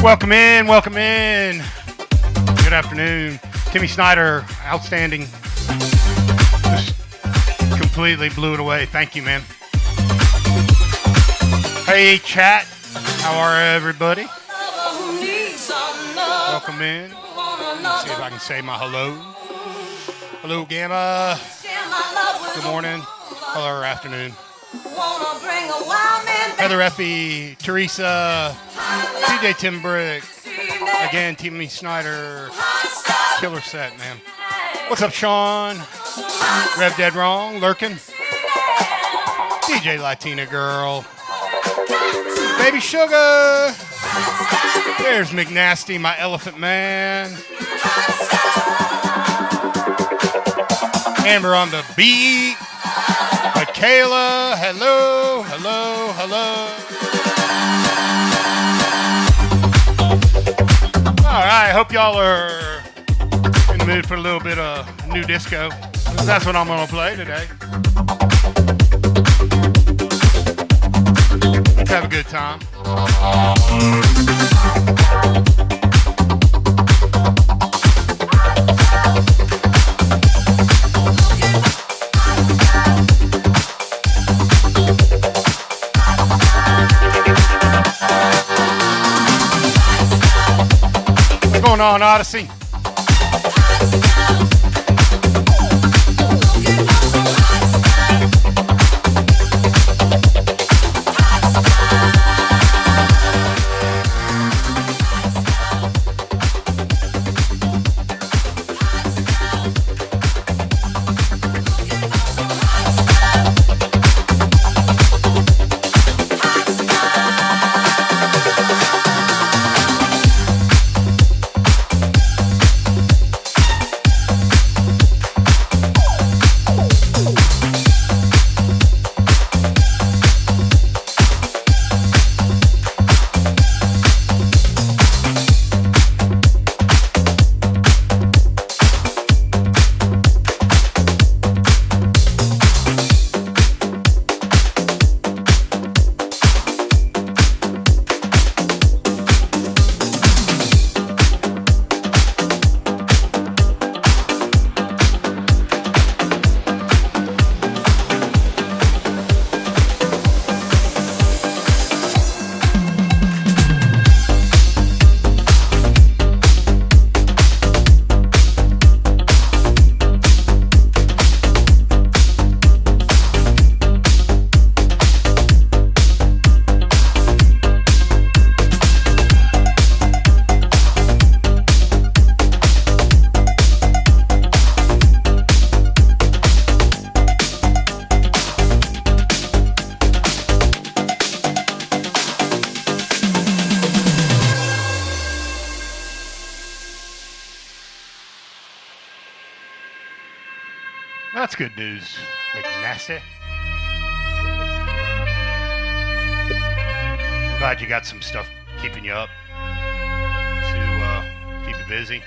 Welcome in, welcome in. Good afternoon. Timmy Snyder, outstanding. Just completely blew it away. Thank you, man. Hey, chat. How are everybody? Welcome in. Let's see if I can say my hello. Hello, Gamma. Good morning. Hello, afternoon. Heather Effie, Teresa, CJ Timbrick, again, Timmy Snyder, killer set, man. What's up, Sean? Rev Dead Wrong, lurking. DJ Latina Girl. Baby Sugar. There's McNasty, my elephant man. Amber on the beat. Michaela, hello, hello, hello. All right, hope y'all are in the mood for a little bit of new disco. That's what I'm gonna play today. Let's have a good time. going on, Odyssey? That's good news, McNasty. I'm glad you got some stuff keeping you up to keep you busy.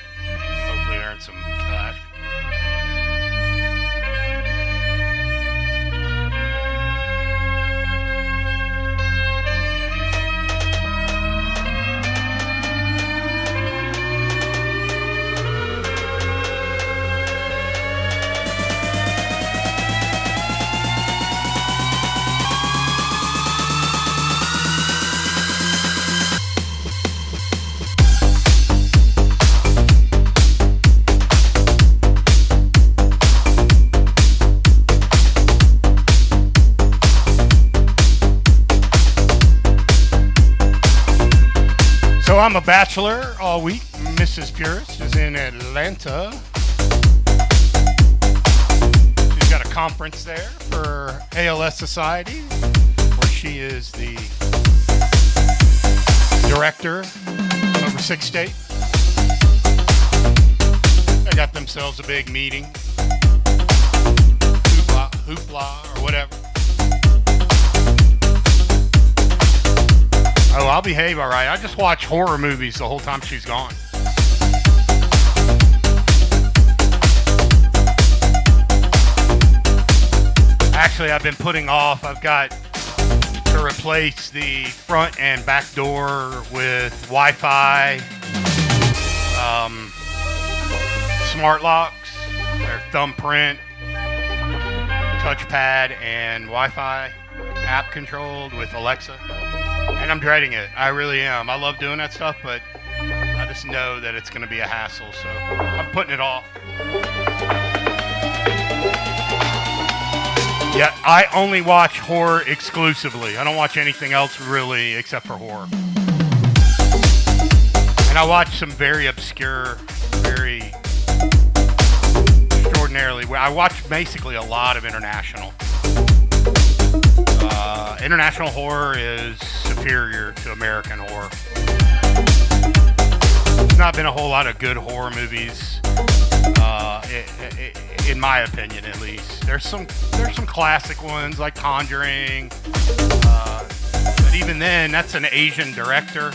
Hopefully earn some cash. So I'm a bachelor all week. Mrs. Purist is in Atlanta. She's got a conference there for ALS Society, where she is the director over 6 states. They got themselves a big meeting. Hoopla or whatever. Oh, I'll behave all right. I just watch horror movies the whole time she's gone. Actually, I've been putting off. I've got to replace the front and back door with Wi-Fi, smart locks. They're thumbprint, touchpad, and Wi-Fi app controlled with Alexa. And I'm dreading it. I really am. I love doing that stuff, but I just know that it's going to be a hassle, so I'm putting it off. Yeah, I only watch horror exclusively. I don't watch anything else really except for horror. And I watch some very obscure, very extraordinarily. I watch basically a lot of international. International horror is superior to American horror. There's not been a whole lot of good horror movies, in my opinion, at least. There's some classic ones like Conjuring, but even then, that's an Asian director.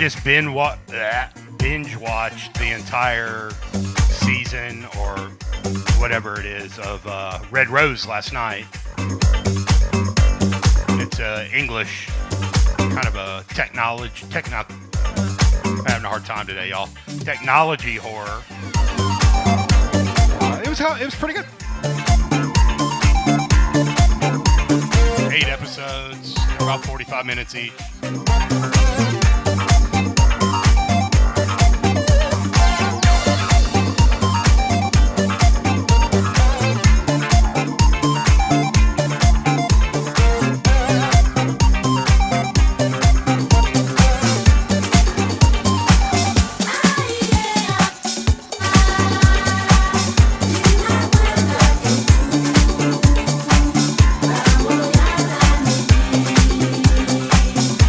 just binge watched the entire season or whatever it is of Red Rose last night. It's English, kind of a I'm having a hard time today, y'all. Technology horror. It was pretty good. 8 episodes, about 45 minutes each.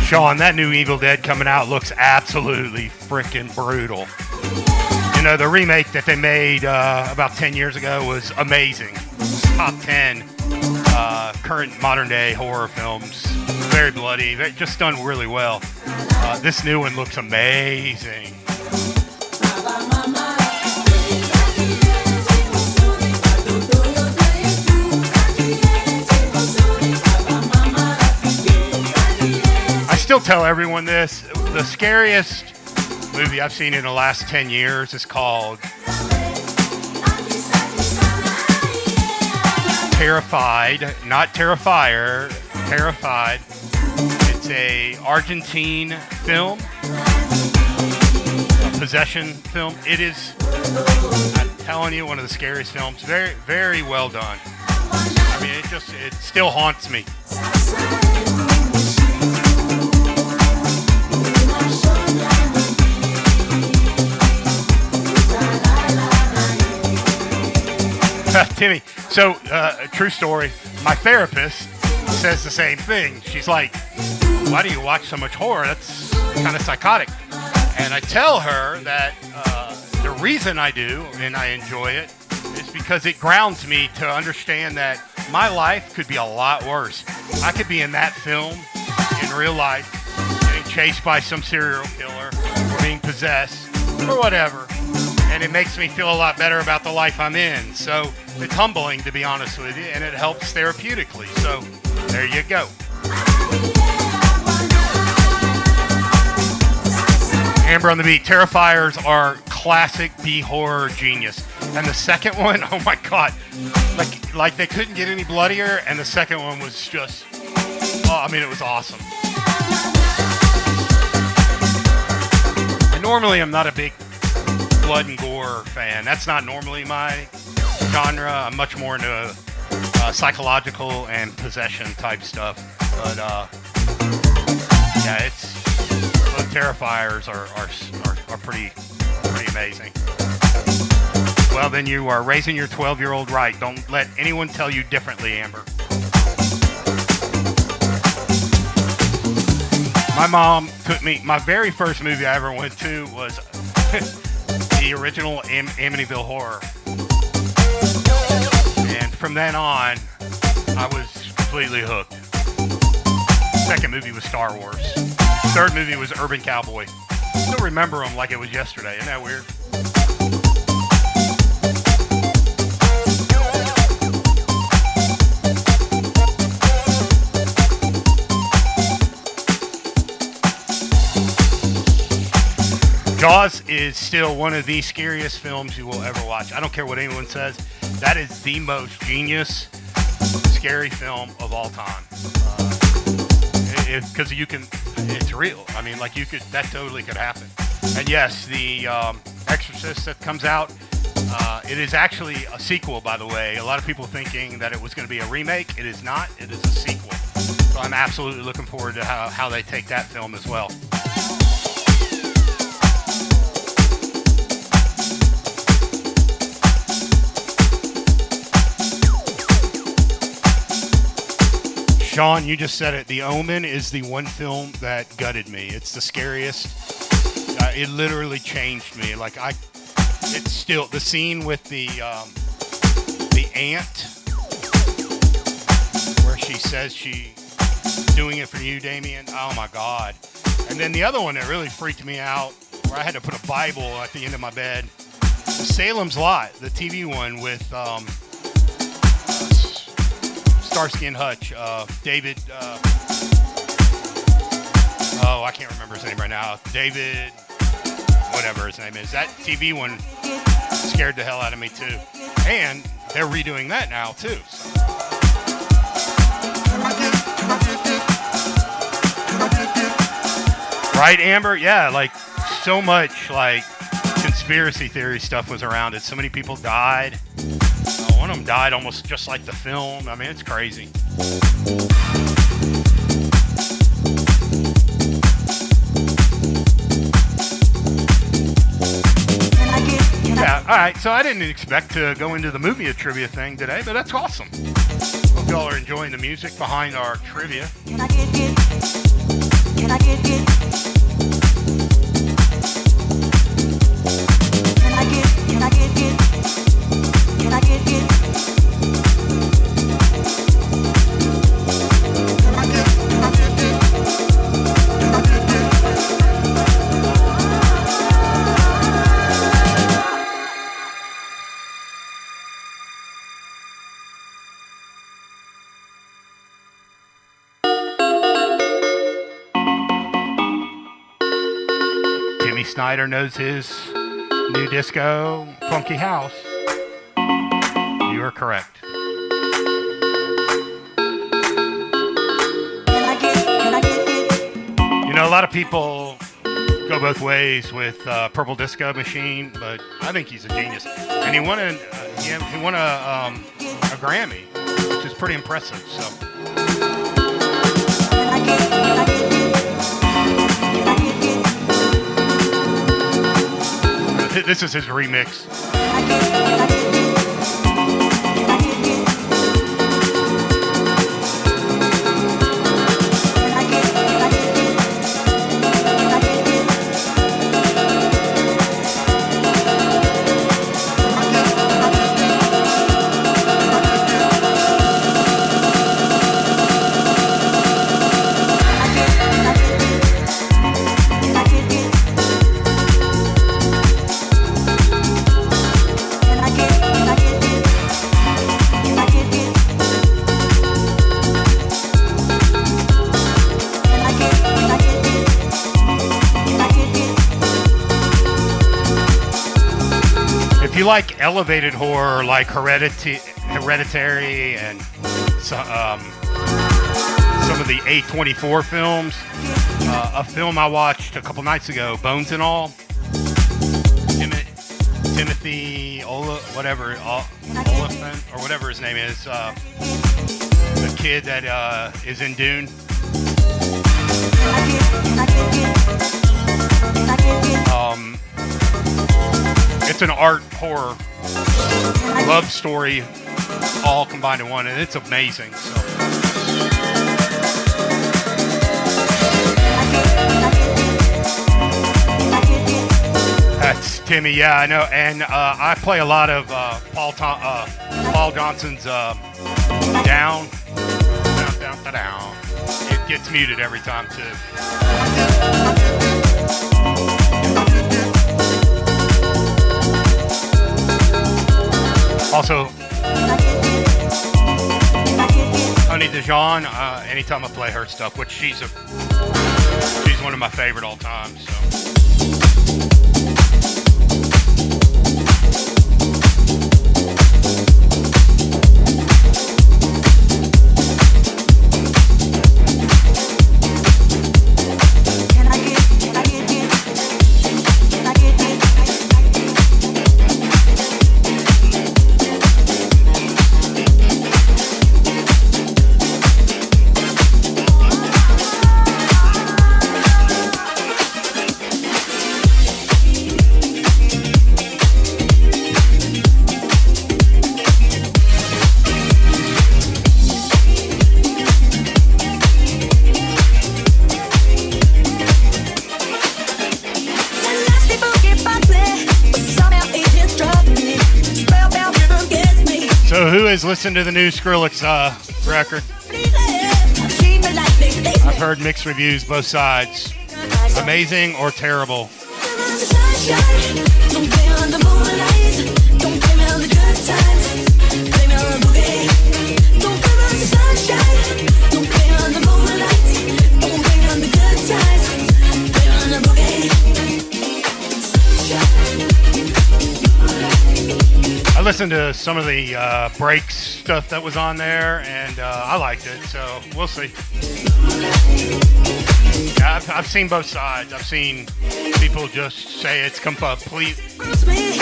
Sean, that new Evil Dead coming out looks absolutely freaking brutal. You know, the remake that they made about 10 years ago was amazing. Top 10 current modern day horror films. Very bloody, just done really well. This new one looks amazing. Still tell everyone this. The scariest movie I've seen in the last 10 years is called Terrified, not Terrifier, Terrified. It's a Argentine film, a possession film. It is, I'm telling you, one of the scariest films. Very, very well done. I mean, it still haunts me. Timmy, so true story, my therapist says the same thing. She's like, why do you watch so much horror? That's kind of psychotic. And I tell her that the reason I do, and I enjoy it, is because it grounds me to understand that my life could be a lot worse. I could be in that film in real life, getting chased by some serial killer, or being possessed, or whatever. And it makes me feel a lot better about the life I'm in. So it's humbling, to be honest with you, and it helps therapeutically. So there you go. Amber on the beat. Terrifiers are classic B-horror genius. And the second one, oh my God. Like they couldn't get any bloodier, and the second one was just, it was awesome. And normally I'm not a big blood and gore fan. That's not normally my genre. I'm much more into psychological and possession type stuff. But yeah, both Terrifiers are pretty amazing. Well, then you are raising your 12-year-old right. Don't let anyone tell you differently, Amber. My mom took me. My very first movie I ever went to was the original Amityville Horror. And from then on, I was completely hooked. Second movie was Star Wars. Third movie was Urban Cowboy. Still remember them like it was yesterday. Isn't that weird? Jaws is still one of the scariest films you will ever watch. I don't care what anyone says. That is the most genius, scary film of all time. Because it's real. I mean, that totally could happen. And yes, the Exorcist that comes out, it is actually a sequel, by the way. A lot of people thinking that it was going to be a remake. It is not. It is a sequel. So I'm absolutely looking forward to how they take that film as well. Sean, you just said it. The Omen is the one film that gutted me. It's the scariest. It literally changed me. It's still the scene with the aunt, where she says she's doing it for you, Damien. Oh my God, And then the other one that really freaked me out, where I had to put a Bible at the end of my bed, was Salem's Lot, the TV one with Starsky and Hutch, David. I can't remember his name right now. David, whatever his name is. That TV one scared the hell out of me too. And they're redoing that now too. So. Right, Amber? Yeah, like so much like conspiracy theory stuff was around it. So many people died. One of them died almost just like the film. I mean, it's crazy. Yeah, all right. So I didn't expect to go into the movie trivia thing today, but that's awesome. Hope y'all are enjoying the music behind our trivia. Can I get it? Can I get it? Can I get it? Can I get it? Can I get it? Snyder knows his new disco funky house. You are correct. You know, a lot of people go both ways with Purple Disco Machine, but I think he's a genius. And he won a Grammy, which is pretty impressive. So. This is his remix. If you like elevated horror, like Hereditary and some of the A24 films, a film I watched a couple nights ago, Bones and All, Timothy Oliphant, or whatever his name is, the kid that is in Dune. It's an art horror love story all combined in one, and it's amazing. So. That's Timmy, yeah, I know, and I play a lot of Paul Johnson's Down. It gets muted every time too. Also, Honey Dijon, anytime I play her stuff, which she's one of my favorite all time. So. Who has listened to the new Skrillex record? I've heard mixed reviews, both sides. Amazing or terrible? I listened to some of the breaks stuff that was on there, and I liked it, so we'll see. Yeah, I've seen both sides. I've seen people just say it's complete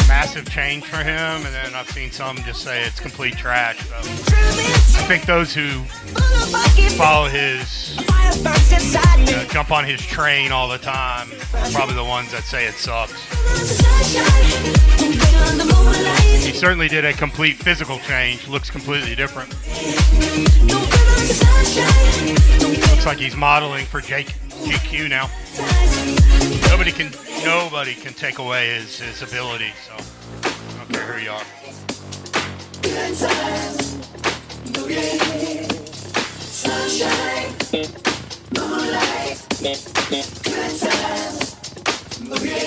massive change for him, and then I've seen some just say it's complete trash. So I think those who follow his, jump on his train all the time, are probably the ones that say it sucks. He certainly did a complete physical change. Looks completely different. Looks like he's modeling for GQ now. Nobody can take away his ability. So I don't care who you are. Good times, sunshine, moonlight. Good times, sunshine.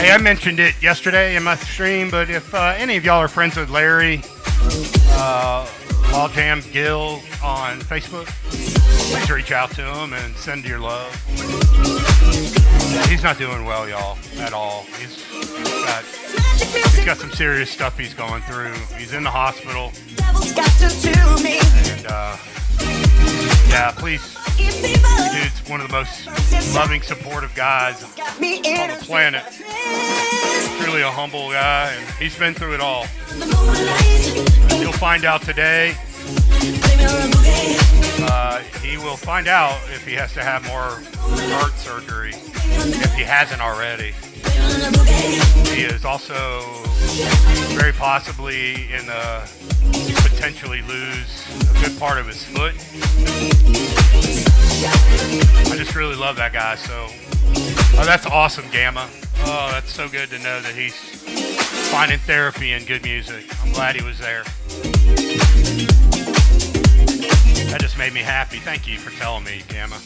Hey, I mentioned it yesterday in my stream, but if any of y'all are friends with Larry Logjam Gill on Facebook, please reach out to him and send your love. He's not doing well, y'all, at all. He's got some serious stuff he's going through. He's in the hospital. And yeah, please. Dude's one of the most loving, supportive guys on the planet. Truly a humble guy, and he's been through it all. You'll find out today. He will find out if he has to have more heart surgery, if he hasn't already. He is also very possibly in potentially lose a good part of his foot. I just really love that guy. So, that's awesome, Gamma. Oh, that's so good to know that he's finding therapy and good music. I'm glad he was there. That just made me happy. Thank you for telling me, Gamma.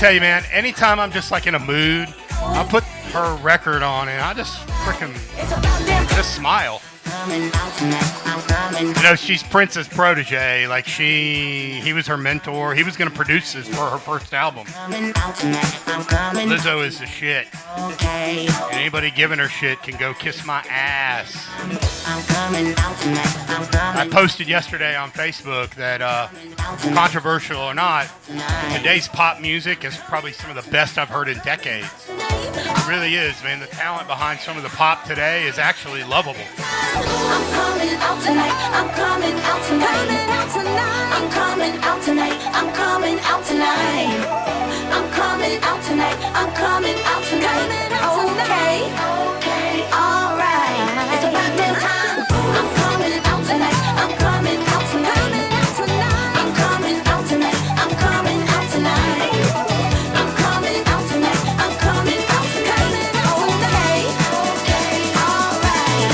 tell you, man, anytime I'm just like in a mood, I'll put her record on and I just freaking just smile. You know, she's Prince's protege. Like he was her mentor. He was going to produce this for her first album. Lizzo is the shit. And anybody giving her shit can go kiss my ass. I posted yesterday on Facebook that, controversial or not, today's pop music is probably some of the best I've heard in decades. It really is, man. The talent behind some of the pop today is actually lovable. I'm coming out tonight. I'm coming out tonight. I'm coming out tonight. I'm coming out tonight. I'm coming out tonight. I'm coming out tonight. Okay, all right. It's about that time. I'm coming out tonight. I'm coming out tonight. I'm coming out tonight. I'm coming out tonight. I'm coming out tonight. I'm coming out tonight. Okay, all right.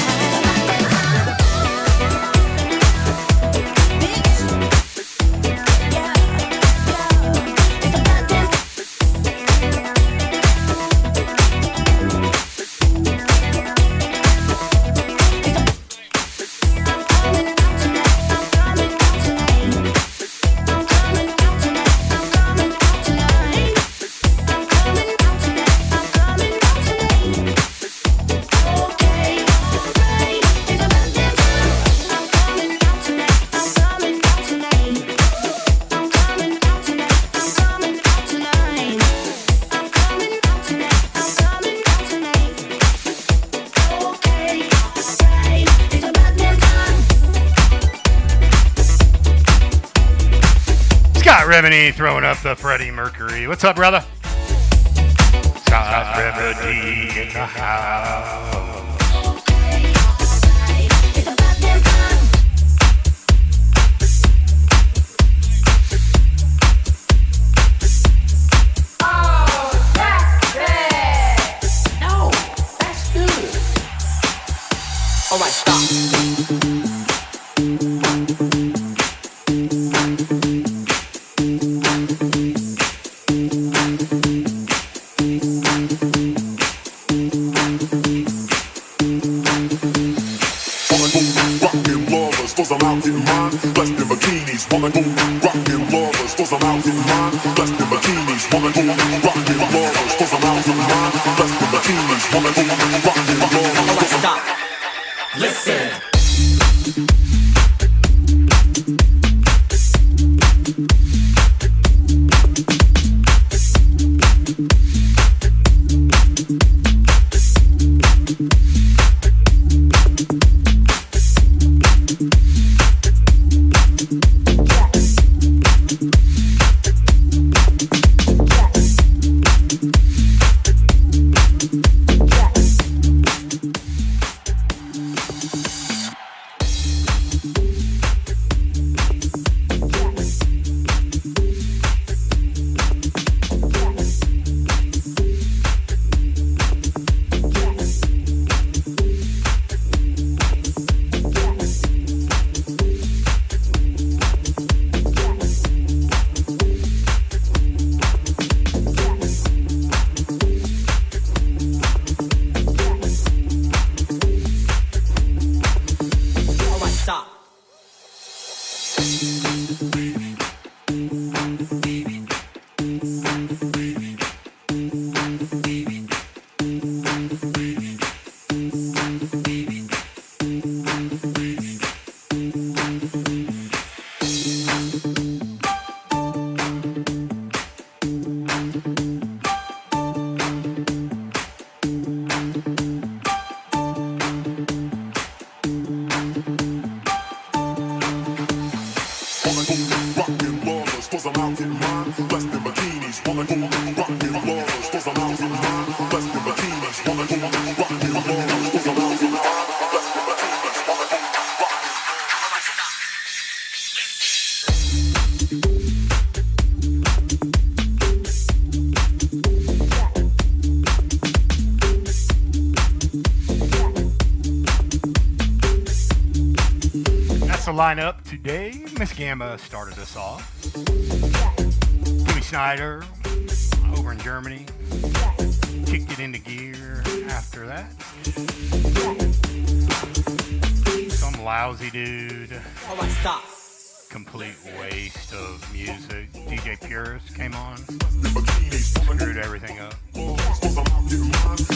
Remini throwing up the Freddie Mercury. What's up, brother? Scott Remini in the house. Oh, that's bad. No, that's good. All right, stop. I'm out in mine, blessed in bikinis, wanna go rockin' lovers, cause I'm out in mine, blessed in bikinis, wanna go rockin' lovers, cause I'm out in mine, blessed in bikinis, wanna go rockin' lovers. Alright, stop. Listen. Lineup today. Miss Gamma started us off. Jimmy Snyder, over in Germany. Kicked it into gear after that. Some lousy dude. Complete waste of music. Djpurest came on. Screwed everything up.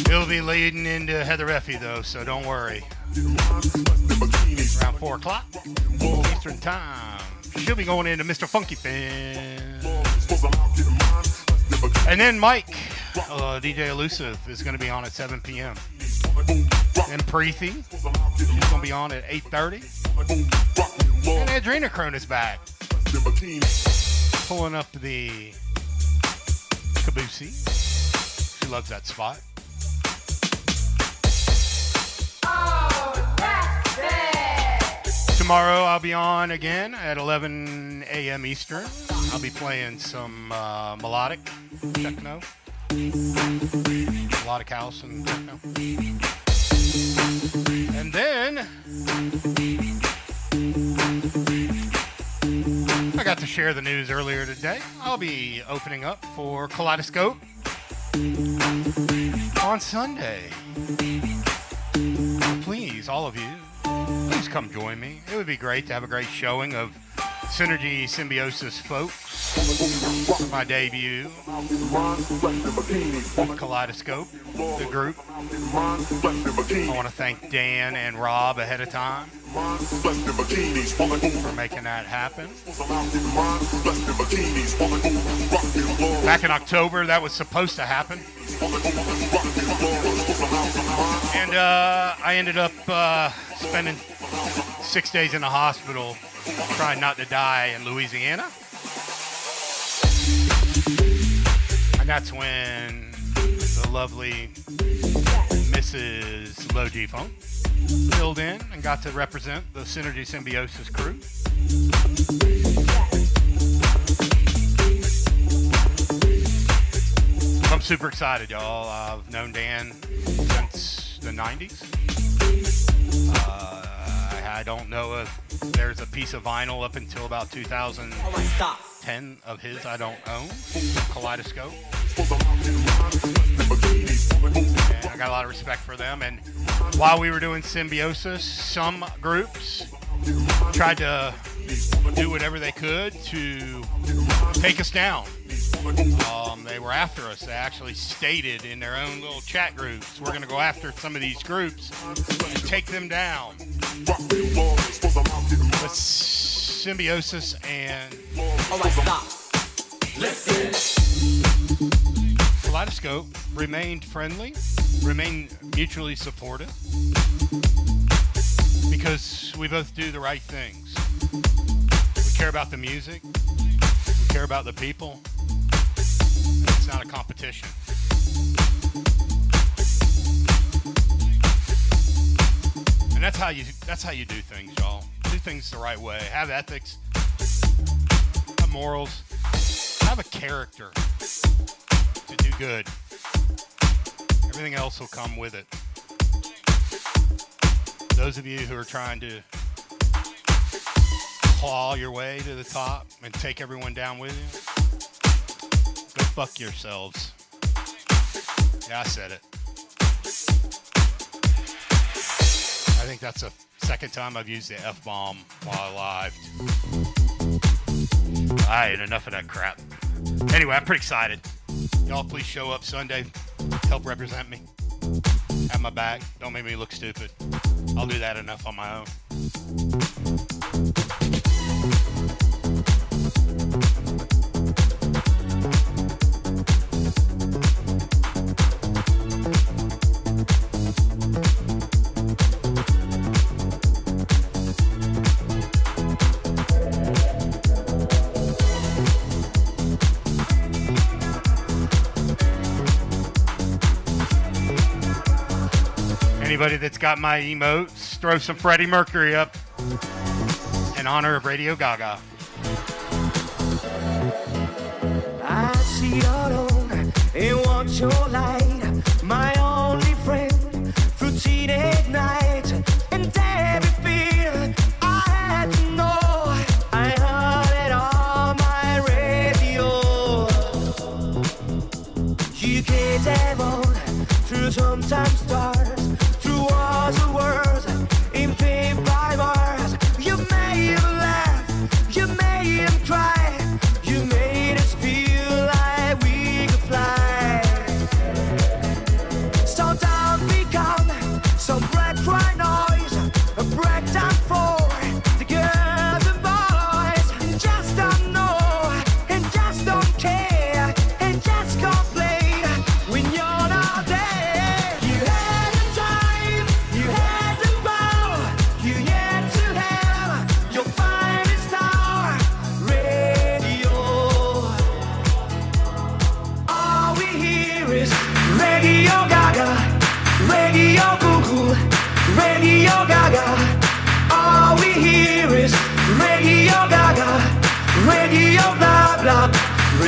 He'll be leading into Heather Effie though, so don't worry. Around 4 o'clock Eastern time. She'll be going into Mr. Funky Fan. And then Mike, DJ Elusive, is going to be on at 7 p.m. And Preethi, she's going to be on at 8:30. And Adrenochrome is back. Pulling up the Caboose. She loves that spot. Tomorrow I'll be on again at 11 a.m. Eastern. I'll be playing some melodic techno. Melodic house and techno. And then I got to share the news earlier today. I'll be opening up for Kaleidoscope on Sunday. So please, all of you, please come join me. It would be great to have a great showing of Synergy Symbiosis folks. My debut with Kaleidoscope, the group. I want to thank Dan and Rob ahead of time for making that happen. Back in October, that was supposed to happen. And I ended up spending 6 days in the hospital trying not to die in Louisiana. And that's when the lovely Mrs. Low G Funk filled in and got to represent the Synergy Symbiosis crew. I'm super excited, y'all. I've known Dan since the 90s. I don't know if there's a piece of vinyl up until about 2010 of his I don't own. Kaleidoscope. And I got a lot of respect for them. And while we were doing Symbiosis, some groups tried to do whatever they could to take us down. They were after us. They actually stated in their own little chat groups, we're going to go after some of these groups and take them down. But Symbiosis and Kaleidoscope remained friendly, remained mutually supportive, because we both do the right things. We care about the music, we care about the people. It's not a competition. And that's how you do things, y'all. Do things the right way. Have ethics, have morals, have a character to do good. Everything else will come with it. Those of you who are trying to claw your way to the top and take everyone down with you, go fuck yourselves. Yeah, I said it. I think that's the second time I've used the F-bomb while alive. I had enough of that crap. Anyway, I'm pretty excited. Y'all please show up Sunday. Help represent me. Have my back. Don't make me look stupid. I'll do that enough on my own. Anybody that's got my emotes, throw some Freddie Mercury up in honor of Radio Gaga. I see your own and want your light, my only friend through teenage night and every fear I had to know. I heard it on my radio.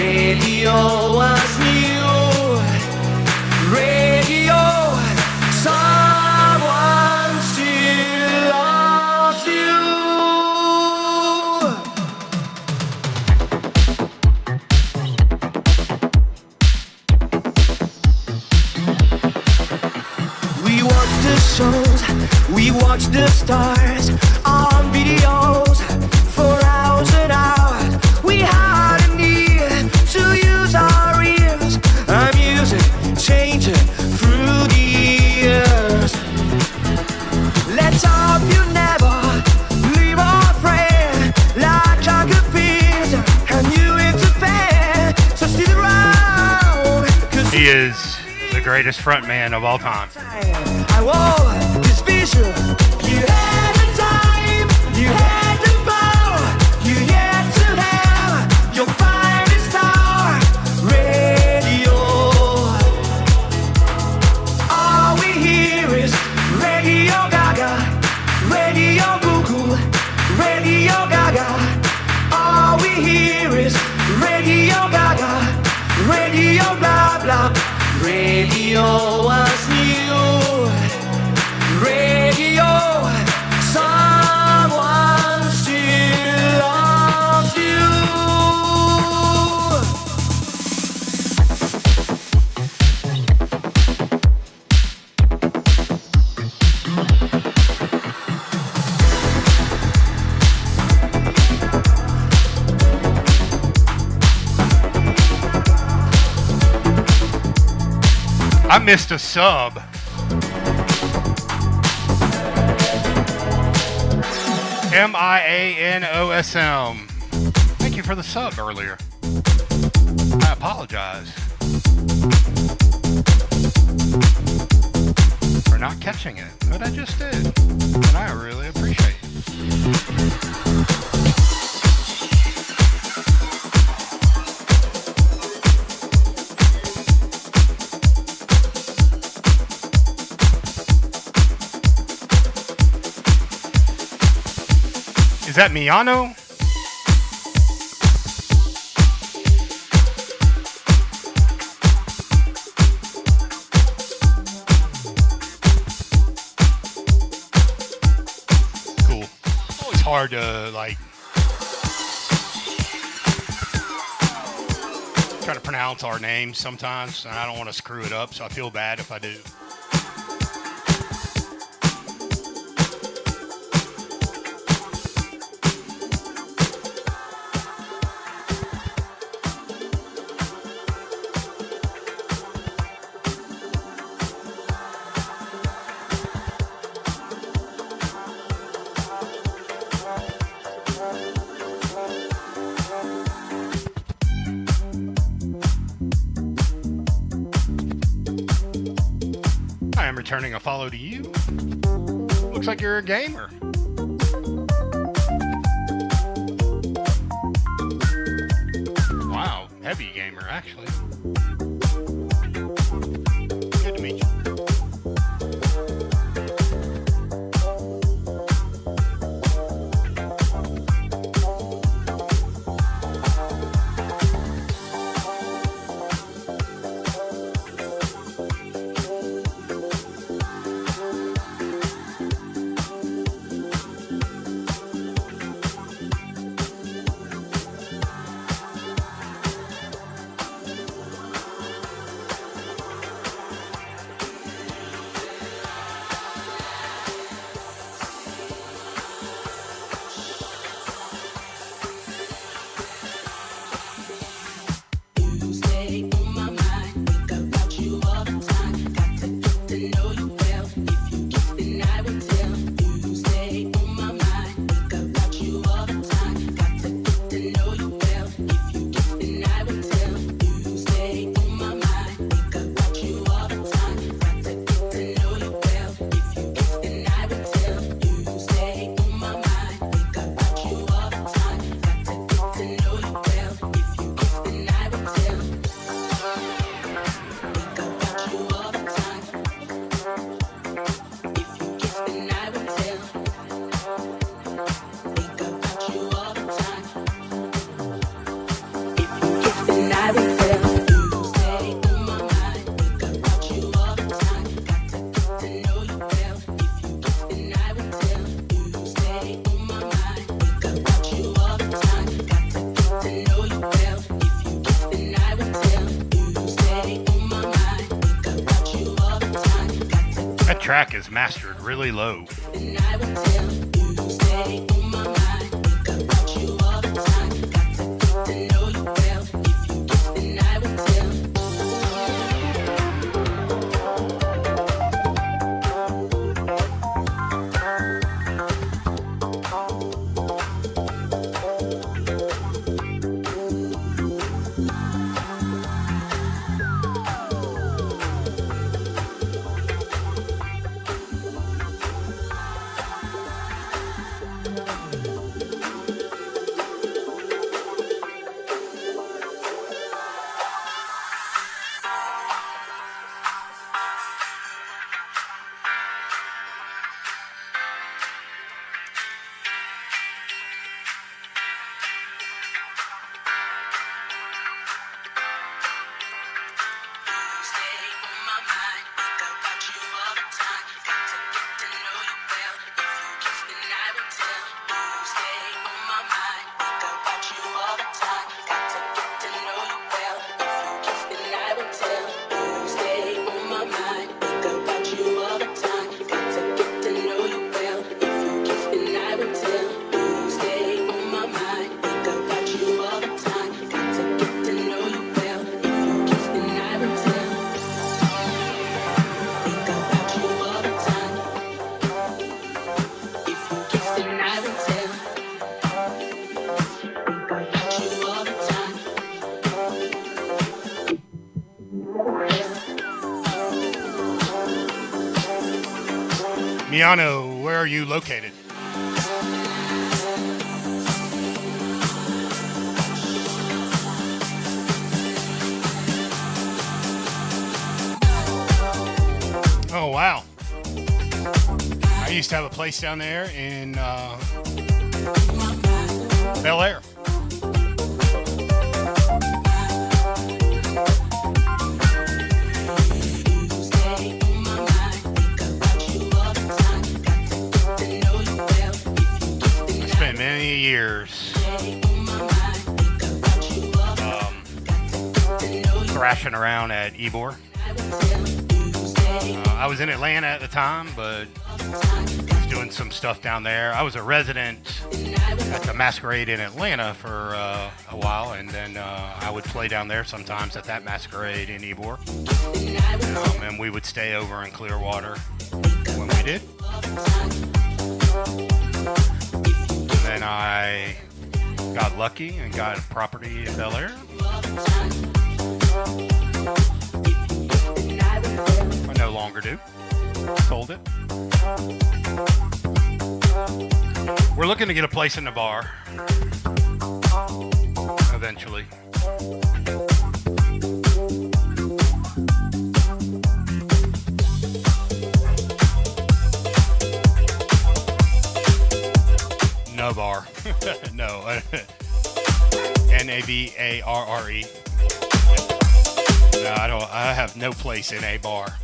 Radio was new. Radio, someone still loves you. We watch the shows, we watch the stars on videos for hours and hours. We had a need to use our ears. Our music changing through the years. Let's hope you never leave our friend like I could feel and you interfere. So stick around. He is the greatest frontman of all time. I want this vision. You had the time, you had the power, you had to have your finest star. Radio. All we hear is Radio Gaga, Radio Google, Radio Gaga. All we hear is Radio Gaga, Radio blah blah. Radio was new. Radio, someone still loves you. I missed a sub. MIANOSM. Thank you for the sub earlier. I apologize for not catching it, but I just did. And I really appreciate it. Is that Miano? Cool. Always hard to like try to pronounce our names sometimes, and I don't want to screw it up, so I feel bad if I do. Returning a follow to you. Looks like you're a gamer. Wow, heavy gamer actually. Good to meet you. track is mastered really low. Miano, where are you located? Oh, wow. I used to have a place down there in Bel Air. Spent many years thrashing around at Ybor. I was in Atlanta at the time, but was doing some stuff down there. I was a resident at the Masquerade in Atlanta for a while, and then I would play down there sometimes at that Masquerade in Ybor. And we would stay over in Clearwater when we did. And then I got lucky and got a property in Bel Air. I no longer do. Sold it. We're looking to get a place in the bar eventually. No bar. No. Navarre. No, I have no place in a bar.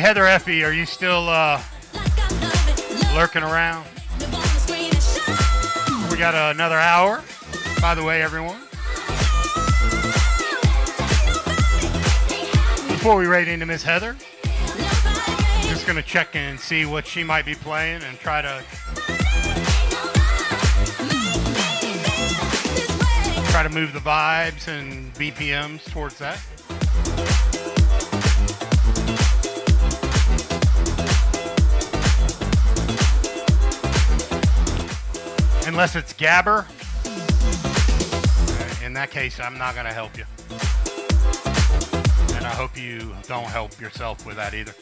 Heather Effie, are you still lurking around? We got another hour, by the way, everyone. Before we raid into Miss Heather, just going to check in and see what she might be playing and try to move the vibes and BPMs towards that. Unless it's Gabber. In that case, I'm not going to help you. And I hope you don't help yourself with that either.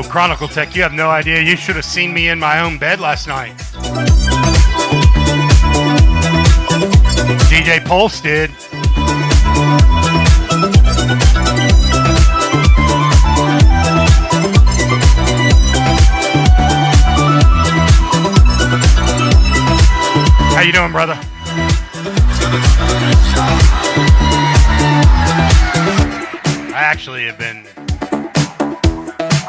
Chronicle Tech, you have no idea. You should have seen me in my own bed last night. DJ Pulse did. How you doing, brother? I actually have been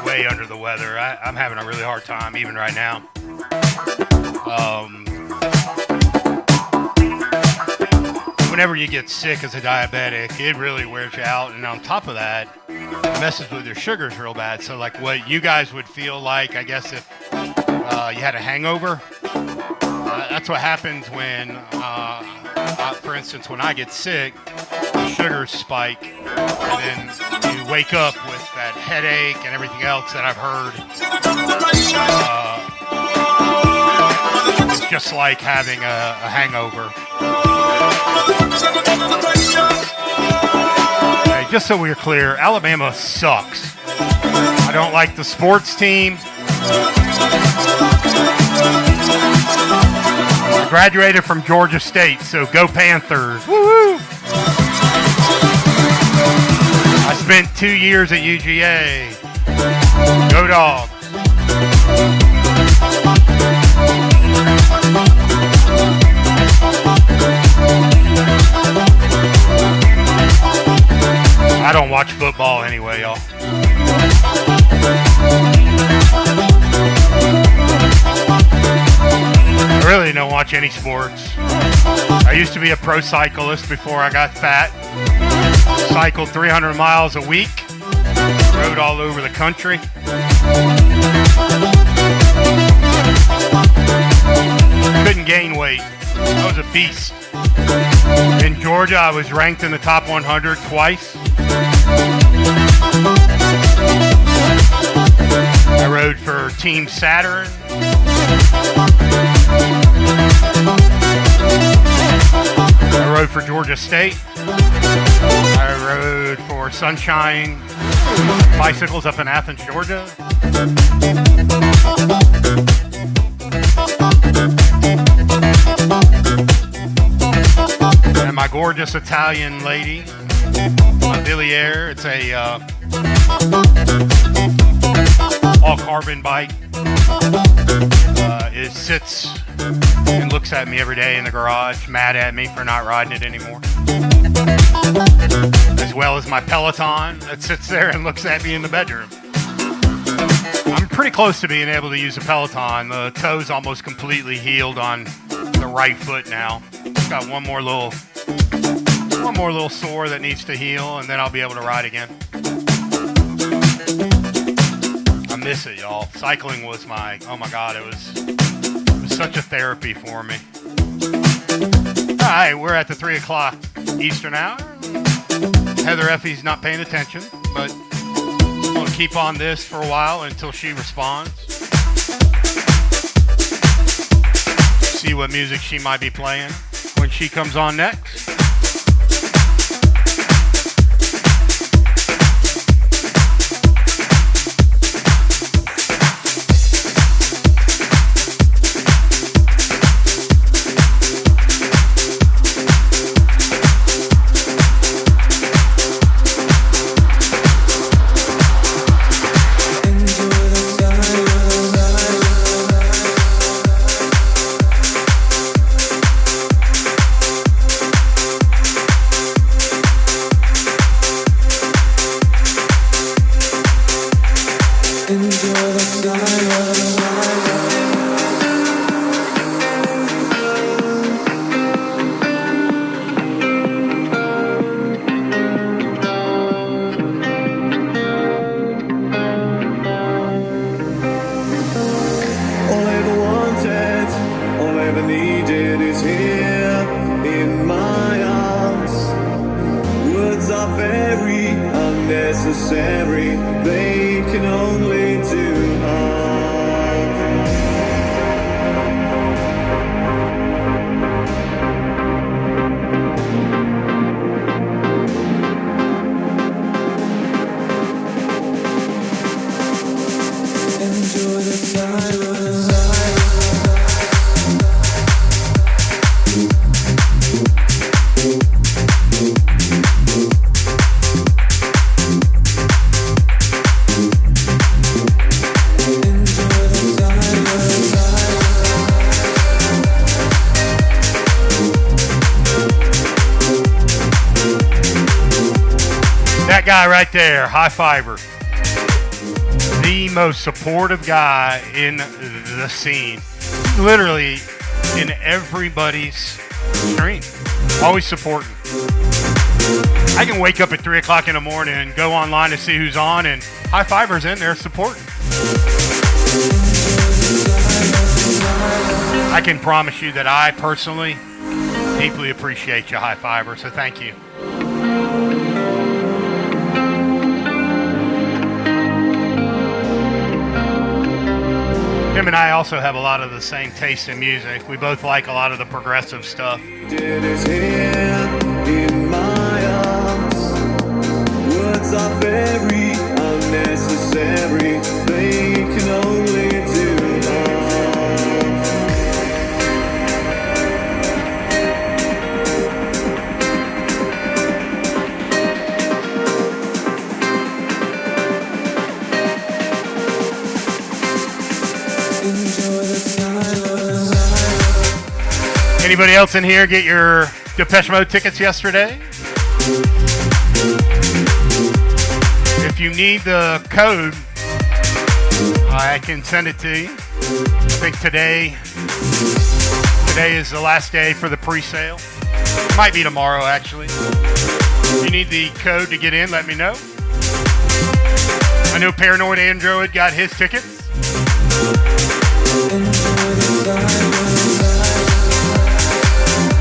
way under the weather. I'm having a really hard time even right now. Whenever you get sick as a diabetic, it really wears you out. And on top of that, it messes with your sugars real bad. So like what you guys would feel like, I guess, if you had a hangover, that's what happens when, for instance, when I get sick, the sugars spike, and then you wake up with that headache and everything else that I've heard. It's just like having a hangover. Hey, just so we're clear, Alabama sucks. I don't like the sports team. I graduated from Georgia State, so go Panthers. Woo-hoo! I spent 2 years at UGA. Go Dogs. I don't watch football anyway, y'all. I really don't watch any sports. I used to be a pro cyclist before I got fat. Cycled 300 miles a week. Rode all over the country. Couldn't gain weight. I was a beast. In Georgia, I was ranked in the top 100 twice. I rode for Team Saturn. I rode for Georgia State. I rode for Sunshine Bicycles up in Athens, Georgia. And my gorgeous Italian lady, my Villiers, it's a all carbon bike. It sits and looks at me every day in the garage, mad at me for not riding it anymore. As well as my Peloton that sits there and looks at me in the bedroom. I'm pretty close to being able to use a Peloton. The toe's almost completely healed on the right foot now. Got one more little sore that needs to heal, and then I'll be able to ride again. I miss it, y'all. Cycling was oh my God, it was such a therapy for me. All right, we're at the 3 o'clock Eastern hour. Heather Effie's not paying attention, but I'm going to keep on this for a while until she responds. See what music she might be playing when she comes on next. Guy right there, High Fiber, the most supportive guy in the scene, literally in everybody's stream, always supporting. I can wake up at 3 o'clock in the morning and go online to see who's on, and High Fiber's in there supporting. I can promise you that I personally deeply appreciate you, High Fiber, so thank you. Him and I also have a lot of the same taste in music. We both like a lot of the progressive stuff. Words are very unnecessary. They can only do Anybody else in here get your Depeche Mode tickets yesterday? If you need the code, I can send it to you. I think today is the last day for the pre-sale. It might be tomorrow, actually. If you need the code to get in, let me know. I know Paranoid Android got his tickets.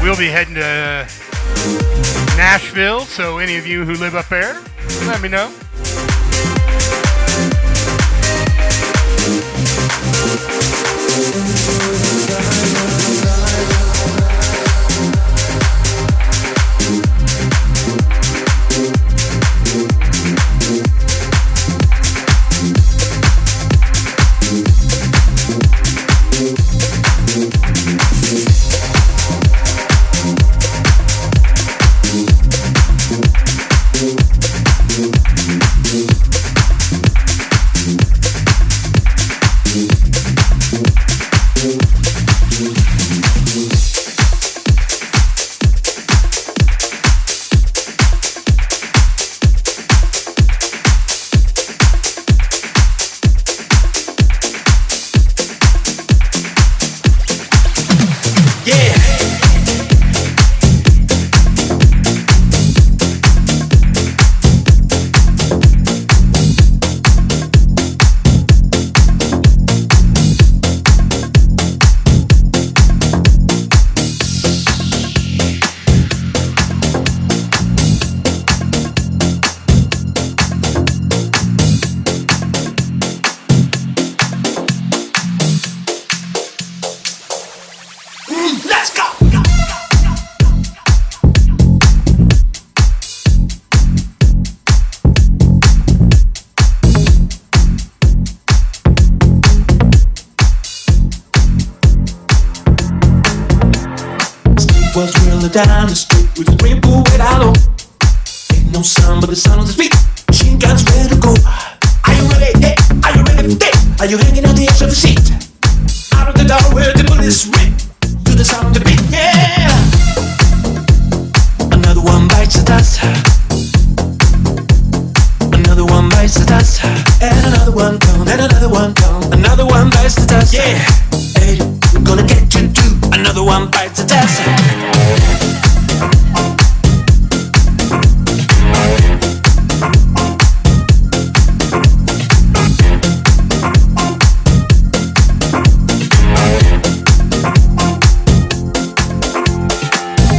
We'll be heading to Nashville, so any of you who live up there, let me know. Was really down the street with a swimming pool without low. Ain't no sun but the sun on the street. Machine guns ready to go. Are you ready? Hey, are you ready for day? Are you hanging on the edge of the seat? Out of the door where the bullets rip to the sound of the beat. Yeah. Another one bites the dust. Another one bites the dust. And another one comes. And another one comes. Another one bites the dust. Yeah. Hey, we're gonna get you too. Another one bites the dust.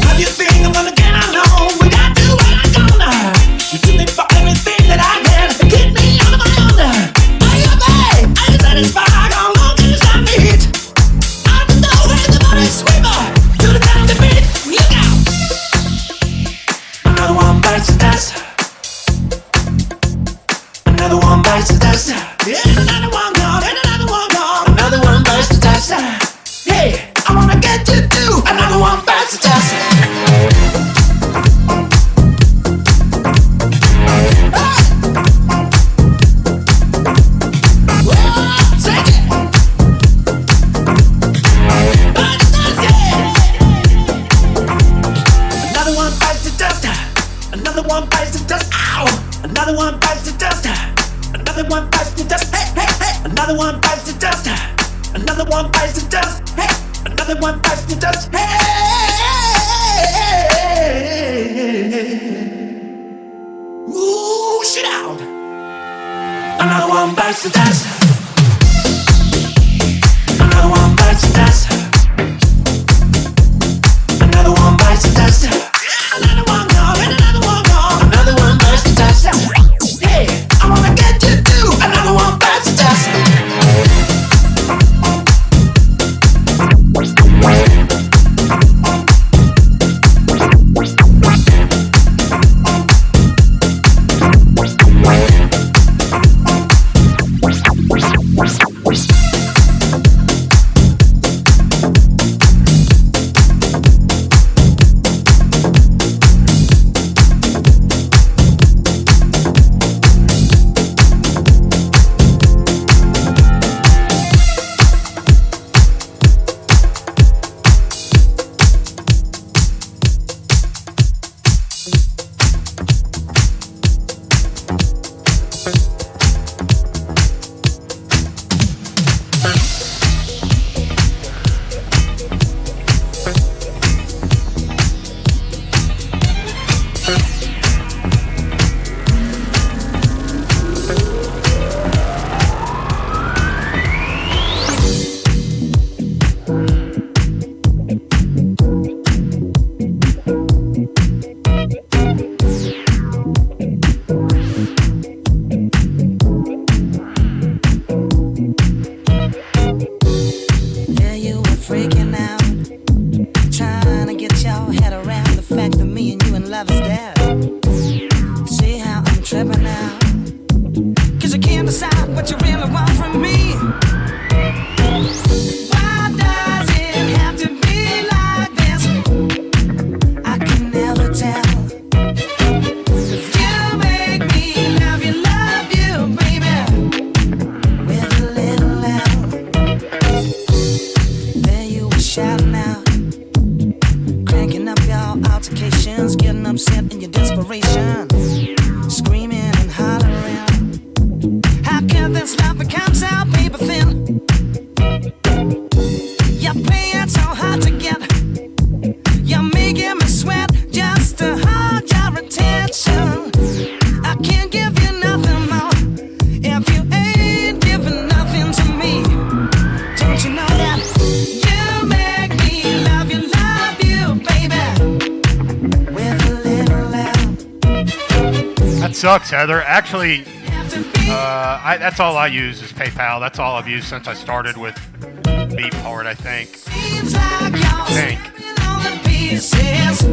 How do you think I'm gonna get along without you? What I'm gonna? You do me for everything that I can. Keep me on my own. Are you okay? Are you satisfied? How long can you stop me hit? Out the door with the money sweeper to the down the beat. Look out! Another one bites the dust. Another one bites the dust. Yeah, another one gone. And another one gone. Another one bites the dust. Hey, I wanna get you too. Another one bites the dust. Another one bites the dust. Another one bites the dust. Ow! Another one bites the dust. Another one bites the dust. Hey, hey, hey! Another one bites the dust. Another one bites the dust. Hey! Another one bites the dust. Hey! Ooh, shit out! Another one bites the dust. Another one bites the dust. Another one bites the dust. Another one gone, and another one gone. Another one bites the dust. Hey, I wanna get you too. Another one bites the dust. can't decide what you really want from me. Why does it have to be like this? I can never tell. 'Cause you make me love you, baby, with a little L. There you were shouting out, cranking up your altercations, getting upset in your desperation, screaming and hollering. How can this love become so paper thin? You're playing so hard to get. You're making me sweat just to hold your attention. I can't give you nothing more if you ain't giving nothing to me. Don't you know that you make me love you, baby, with a little L. That sucks, Heather. Actually, that's all I use is PayPal. That's all I've used since I started with Beatport, I think. Seems like you're slipping on the pieces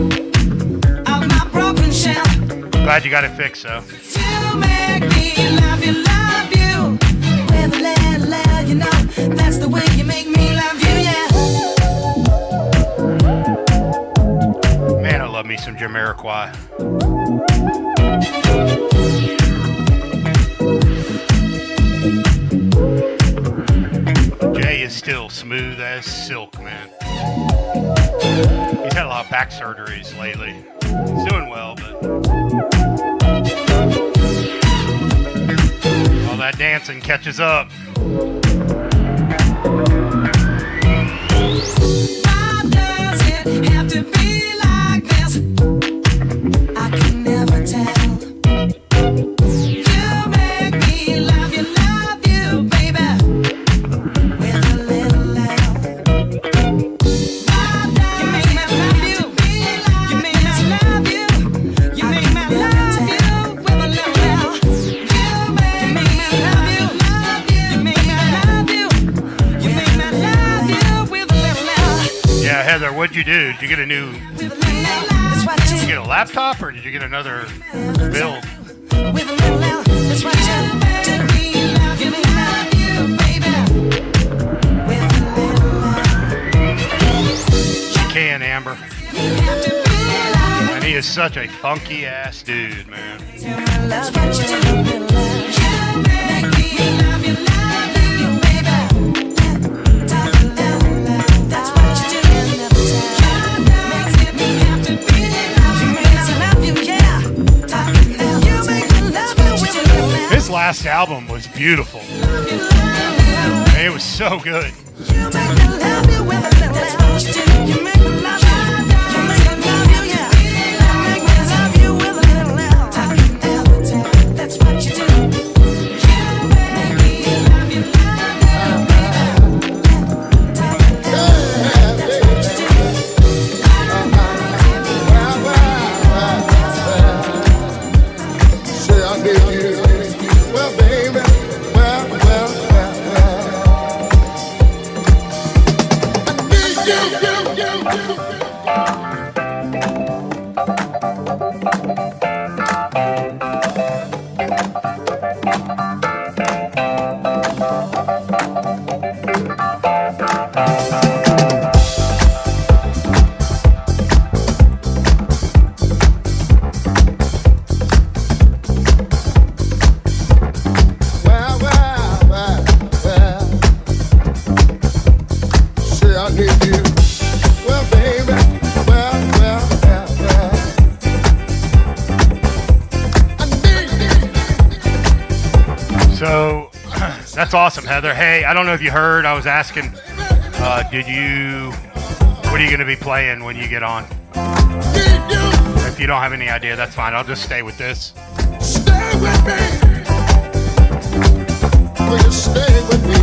of my broken shell. Glad you got it fixed, though. You make me love you, with a little L, you know. That's the way you make me love you, yeah. Man, I love me some Jamiroquai. Jay is still smooth as silk, man. He's had a lot of back surgeries lately. He's doing well, but all that dancing catches up. Why does it have to be like this? I can never tell. You make me love you, baby, with a little L. Why does you make me love you? You make me love you. You make me love you with a little L. You make me love you. You make me love you. You make me love you with a little L. Yeah, Heather, what'd you do? Did you get a new... With a little L. That's what Did you get a laptop or did you get another build? with a little L, that's what you do. Give me love you, baby, with a little L. She can, Amber. You have to be like And he is such a funky ass dude, man. that's what you do, little L. You make me love you, baby. That's what you do, makes me have to be like you. Make me love you, yeah. You make me love you with a little L. His last album was beautiful. And it was so good. You make me love you with a little L. You make me love you. You make me love you, yeah. You make me love you with a little L. That's what you do. You make me love you, baby. That's what you do. Say I need you. Well, baby, well. So that's awesome, Heather. Hey, I don't know if you heard. I was asking, what are you going to be playing when you get on? If you don't have any idea, that's fine. I'll just stay with this. Stay with me. Will you stay with me?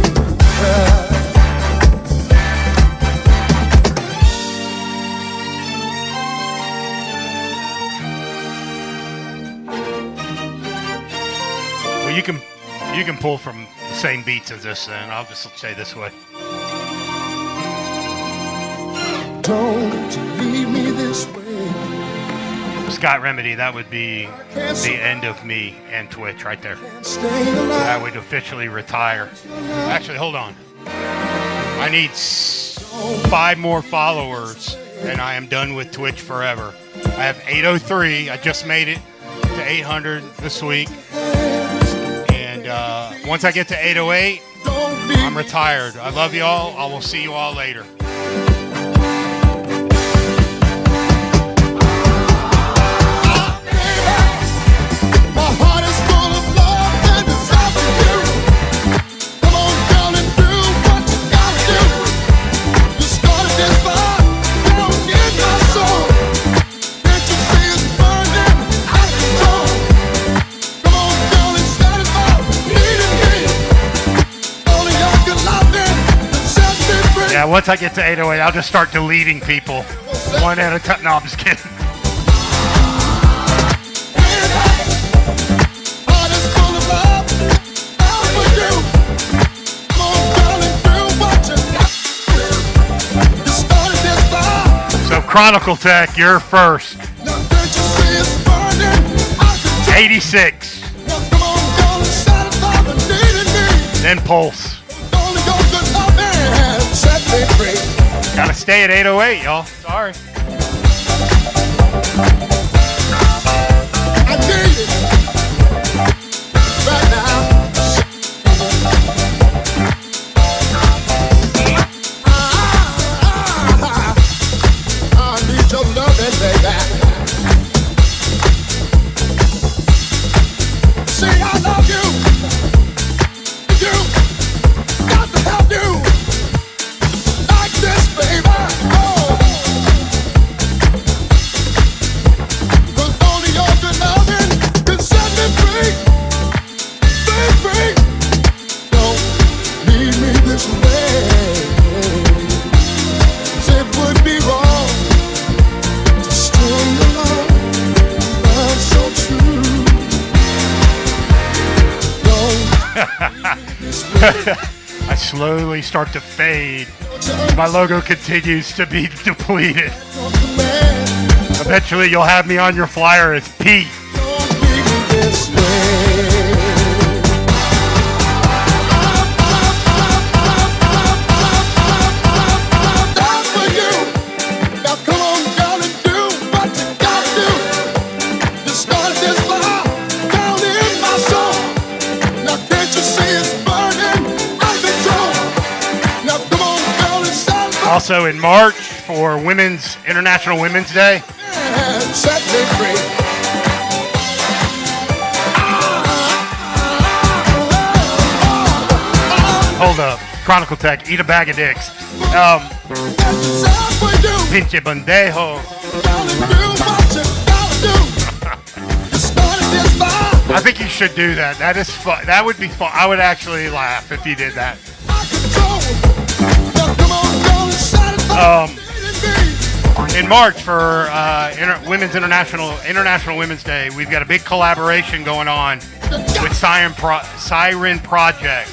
Well, you can pull from the same beats as this, and I'll just say this way. Don't leave me this way. Scott Remedy, that would be the end of me and Twitch right there. Staying alive. I would officially retire. Actually, hold on. I need 5 more followers, and I am done with Twitch forever. I have 803. I just made it to 800 this week. And once I get to 808, I'm retired. I love y'all. I will see you all later. My heart is full of love and desire for you. Come on, girl, and do what you gotta do. You started this fire down in my soul. Can't you see it's burning out of control? Come on, girl, and satisfy needing me. Only you can love me and set me free. Yeah, once I get to 808, I'll just start deleting people one at a time. No, I'm just kidding. Heart is full of love, all for you. Come on, girl, and do what you got to do. You started this fire. So, Chronicle Tech, you're first. Now can't you see it's burning? I can tell. 86. Now come on, girl, and satisfy the need in me. Then Pulse. Only your good love and set me free. Gotta stay at 808, y'all. Sorry. I need it right now. I need your loving, baby. Say I love you. You got to have you like this, baby. Oh. 'Cause only your good loving can set me free. Free, free. Don't leave me this way. 'Cause it would be wrong to string along. Love so true. Don't leave me this way. I slowly start to fade. Don't My logo continues to be depleted. command. Eventually, you'll have me on your flyer as Pete. Don't leave me this way. Down for you. Now come on, girl, and do what you gotta do. You started this fire down in my soul. Now can't you see it's burning out of control? Now come on, girl, and satisfy Also in March for International Women's Day. and set me free. Hold up. Chronicle Tech, eat a bag of dicks. Down for you. Pinche bandejo. Down and do what you gotta do. You started this fire. I think you should do that. That is fun. That would be fun. I would actually laugh if you did that. In March for International Women's Day, we've got a big collaboration going on with Siren Project.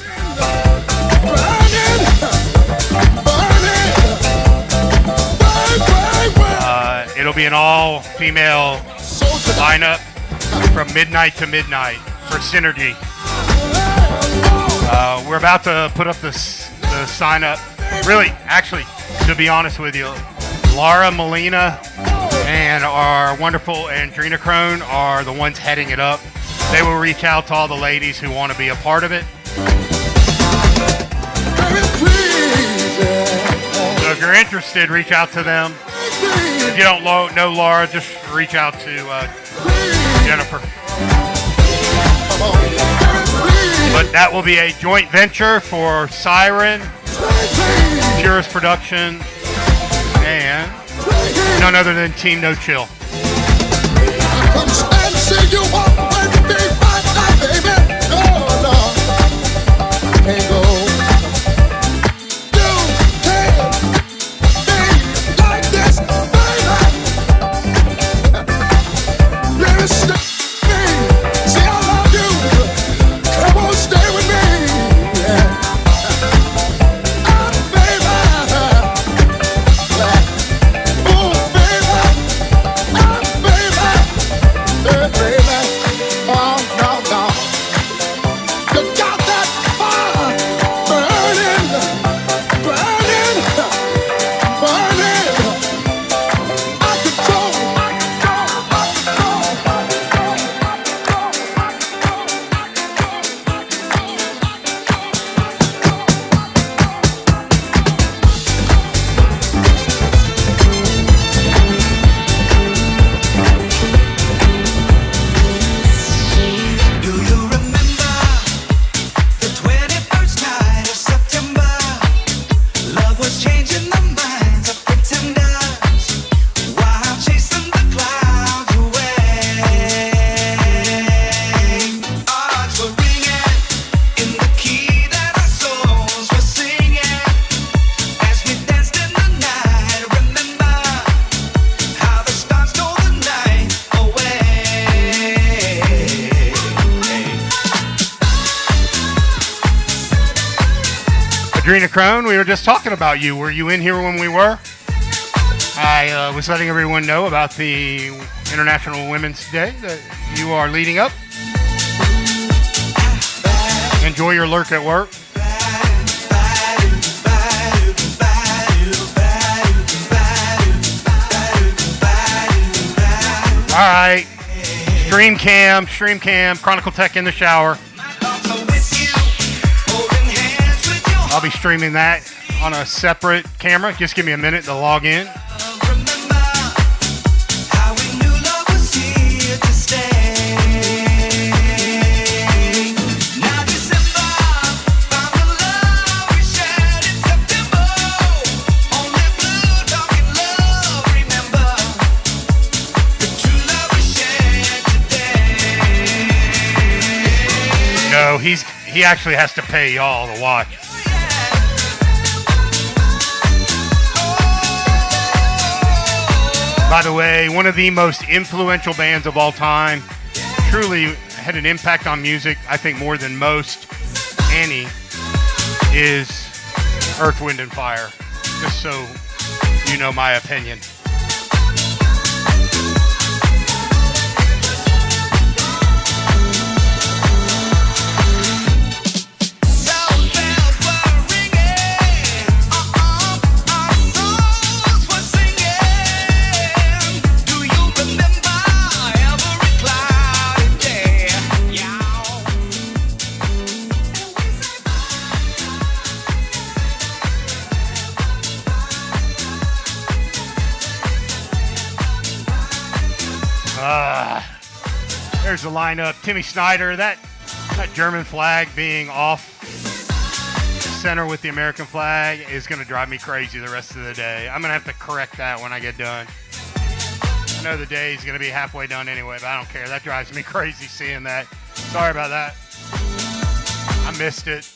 It'll be an all-female lineup from midnight to midnight for Synergy. We're about to put up the sign up. Really, actually, to be honest with you, Laura Molina and our wonderful Andrina Crone are the ones heading it up. They will reach out to all the ladies who want to be a part of it. So if you're interested, reach out to them. If you don't know Laura, just reach out to Jennifer. But that will be a joint venture for Siren, Djpurest Production, and none other than Team No Chill. Come stand, see you walk away from me right now, baby. Oh, no, can't go. You can't be like this, baby. Baby, stay with me. See, I love you. Come on, stay with me. Ah, baby. Oh, baby. Ah, baby. Adrenochrome, we were just talking about you. Were you in here when we were? I was letting everyone know about the International Women's Day that you are leading up. Enjoy your lurk at work. All right. Stream cam, Chronicle Tech in the shower. I'll be streaming that on a separate camera. Just give me a minute to log in. No, he actually has to pay y'all to watch. By the way, one of the most influential bands of all time, truly had an impact on music, I think more than most, any, is Earth, Wind, and Fire. Just so you know my opinion. There's the lineup. Timmy Snyder, that German flag being off center with the American flag is going to drive me crazy the rest of the day. I'm going to have to correct that when I get done. I know the day is going to be halfway done anyway, but I don't care. That drives me crazy seeing that. Sorry about that. I missed it.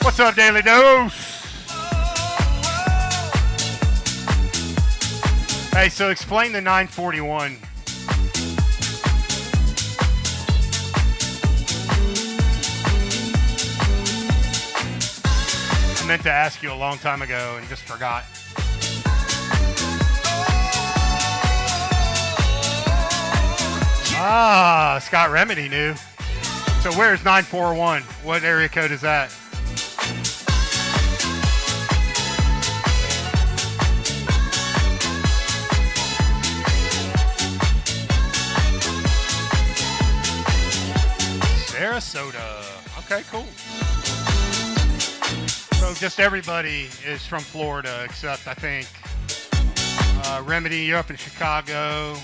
What's up, Daily Dose? Hey, so explain the 941. I meant to ask you a long time ago and just forgot. Ah, Scott Remedy knew. So where's 941? What area code is that? Sarasota. Okay, cool. So just everybody is from Florida except, I think, Remedy, you're up in Chicago.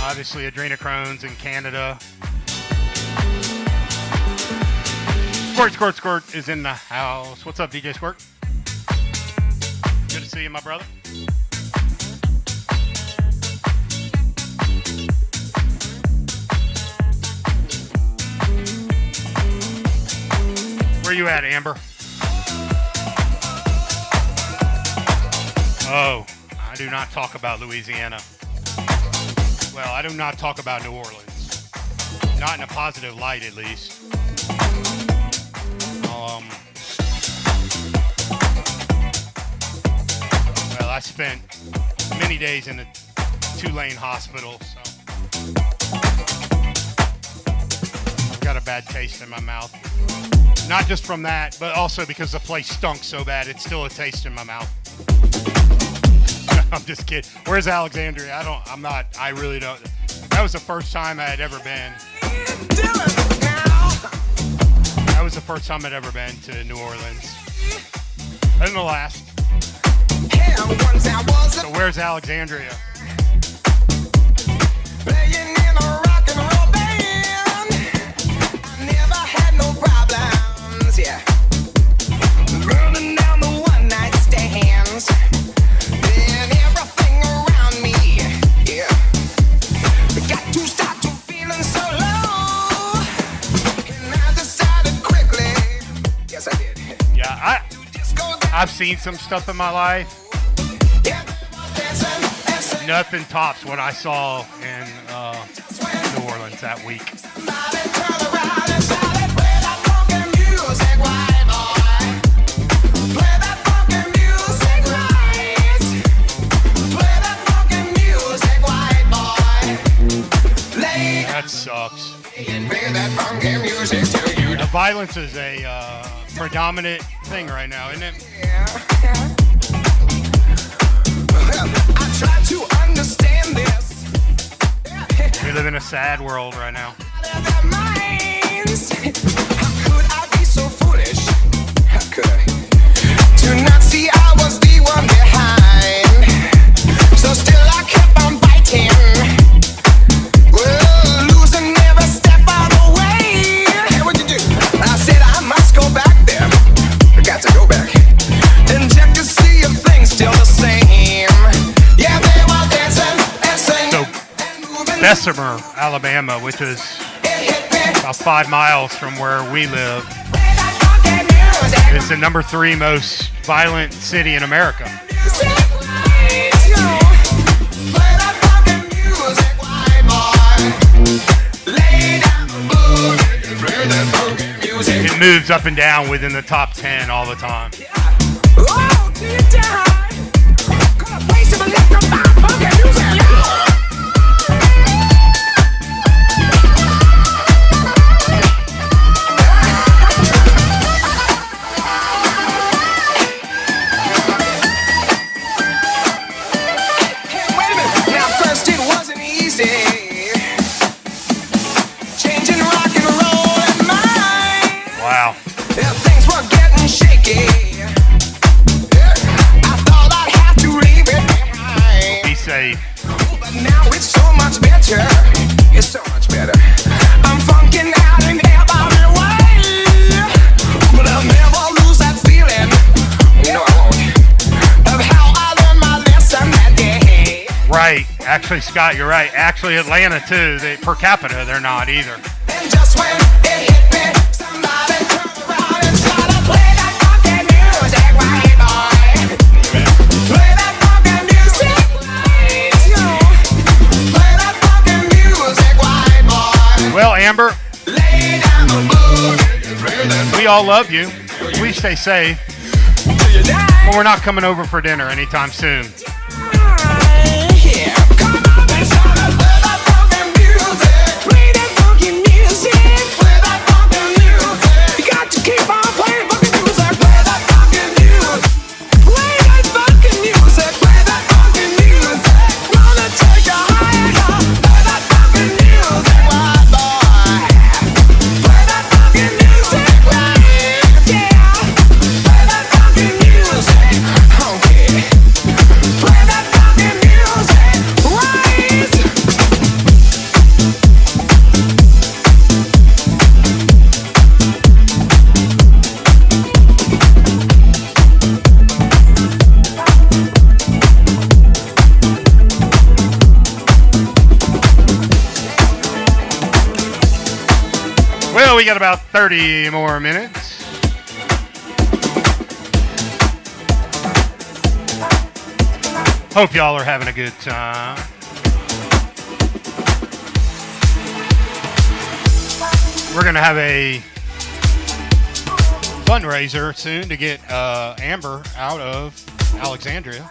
Obviously, Adrenochrome's in Canada. Squirt is in the house. What's up, DJ Squirt? Good to see you, my brother. Where you at, Amber? Oh, I do not talk about Louisiana. Well, I do not talk about New Orleans. Not in a positive light, at least. Well, I spent many days in a 2-lane hospital, so I've got a bad taste in my mouth. Not just from that, but also because the place stunk so bad, it's still a taste in my mouth. I'm just kidding. Where's Alexandria? I really don't. That was the first time I had ever been. That was the first time I'd ever been to New Orleans. And the last. So where's Alexandria? Playing in a rock and roll band. I never had no problems, yeah. Burning down the one night stands. Then everything around me, yeah. Got to stop to feeling so low. And I decided quickly. Yes, I did. Yeah, I've seen some stuff in my life. Nothing tops what I saw in New Orleans that week. That sucks. Violence is a predominant thing right now, isn't it? I try to understand this. We live in a sad world right now. How could I be so foolish? How could I? To not see I was the one behind. So still I kept on biting. Well, losing every step of the way. Hey, what'd you do? I said I must go back there. I got to go back and check to see if things still the same. Yeah, they were dancing and singing. So, Bessemer, Alabama, which is about 5 miles from where we live, is the number 3 most violent city in America. It moves up and down within the top 10 all the time. Wow. Yeah, things were getting shaky. I thought I'd have to leave it behind. Be safe. But now it's so much better. It's so much better. I'm funking out in every way. But I'll never lose that feeling. You know I won't. Of how I learned my lesson that day. Right. Actually, Scott, you're right. Actually, Atlanta, too. Per capita, they're not either. And just when it hit me, somebody turned around and started play that funky music, right, boy? Play that funky music, right, yo. Play that funky music, right, boy? Well, Amber, Lay down the book. we all love you. We stay safe. Till you die. But we're not coming over for dinner anytime soon. Yeah, come on and start to play that funky music. Play that funky music. Play that funky music. You got to keep on playing funky music. Play that funky music. Play that funky music. Play that funky music. Gonna take you higher. Play that funky music, right, boy? Play that funky music, right? Yeah. Play that funky music. Okay. Play that funky music, right? Well, we got about 30 more minutes. Hope y'all are having a good time. We're going to have a fundraiser soon to get Amber out of Alexandria.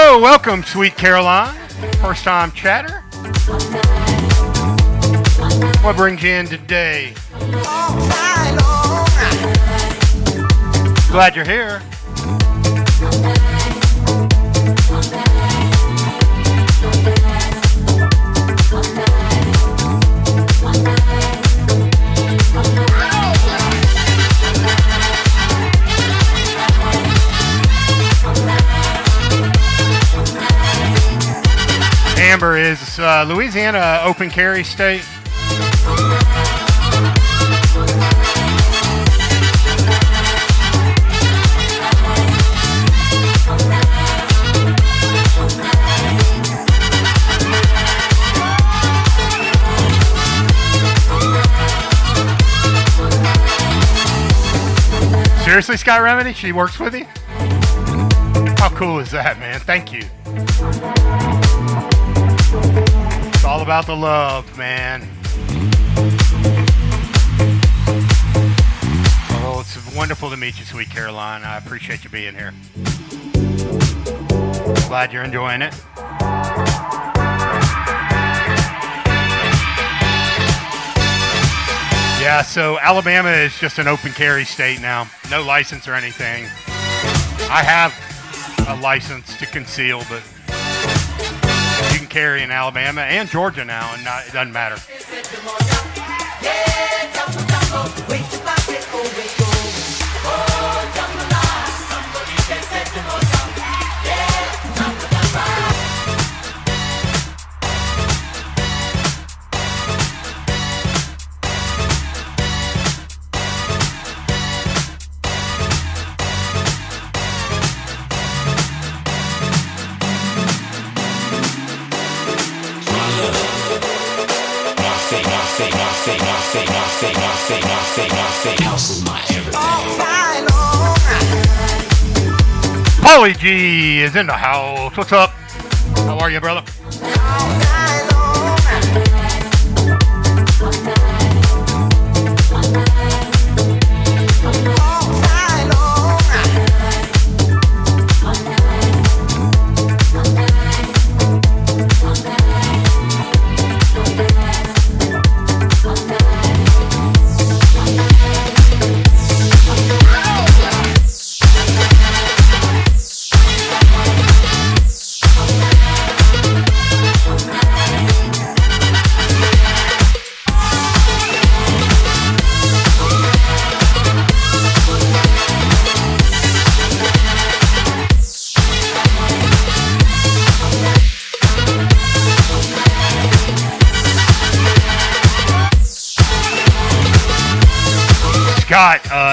So, welcome, Sweet Caroline. First time chatter. What brings you in today? Glad you're here. Amber, is Louisiana open carry state? Seriously, Sky Remedy? She works with you? How cool is that, man? Thank you. It's all about the love, man. Oh, it's wonderful to meet you, Sweet Caroline. I appreciate you being here. Glad you're enjoying it. Yeah, so Alabama is just an open carry state now. No license or anything. I have a license to conceal, but you can carry in Alabama and Georgia now, and it doesn't matter. Paulie G is in the house. What's up? How are you, brother?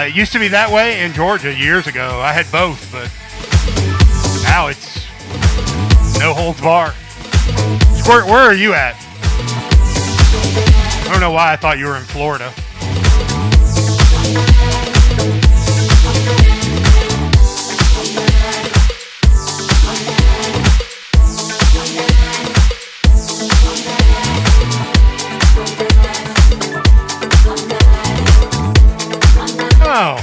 It used to be that way in Georgia years ago. I had both, but now it's no holds barred. Squirt, where are you at? I don't know why I thought you were in Florida. Oh,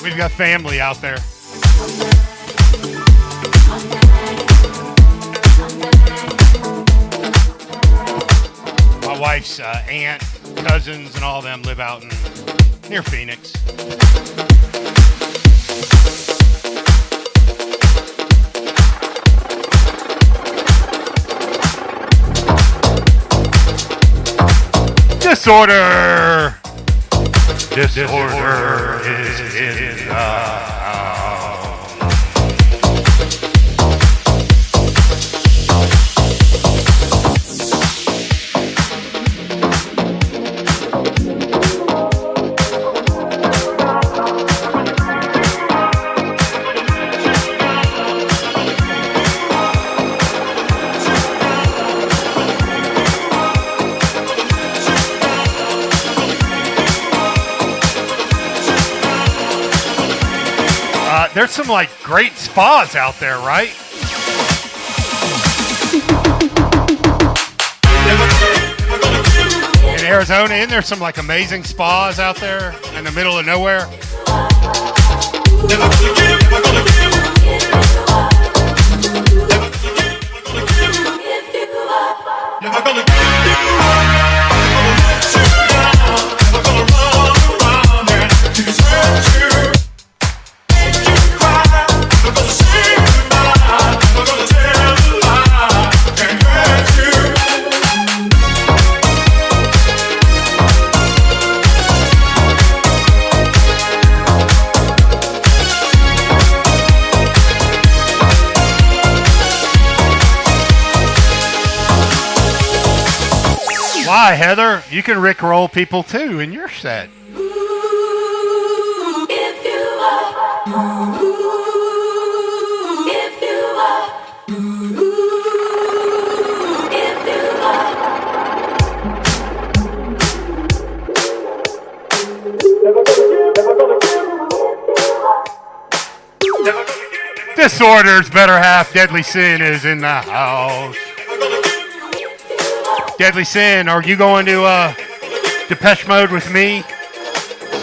we've got family out there. My wife's aunt, cousins, and all of them live out near Phoenix. Disorder! Disorder is in the house. There's some like great spas out there, right? In Arizona, isn't there some like amazing spas out there in the middle of nowhere? Hi, Heather. You can Rickroll people too in your set. Disorder's better half, Deadly Sin, is in the house. Deadly Sin, are you going to Depeche Mode with me?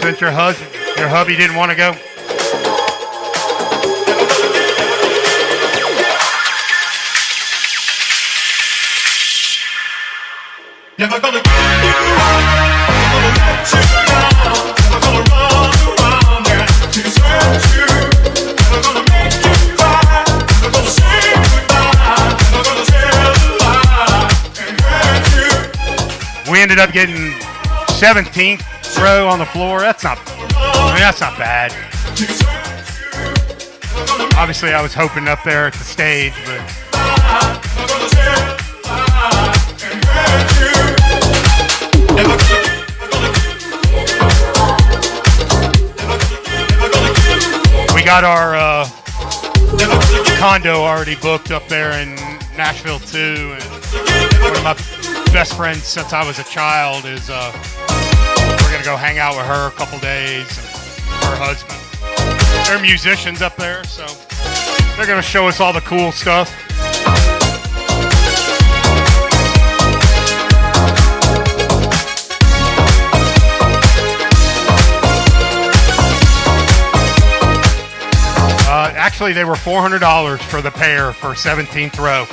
Since your hubby didn't want to go? Never gonna give you up, never gonna let you down, never gonna run around and desert you, never gonna make you cry, never gonna say goodbye, never gonna tell a lie and hurt you. We ended up getting 17th row on the floor. That's not bad. Obviously, I was hoping up there at the stage, but. We got our condo already booked up there in Nashville too, and one of my best friends since I was a child is we're gonna go hang out with her a couple days, and her husband. They're musicians up there, so they're gonna show us all the cool stuff. Actually, they were $400 for the pair for 17th row.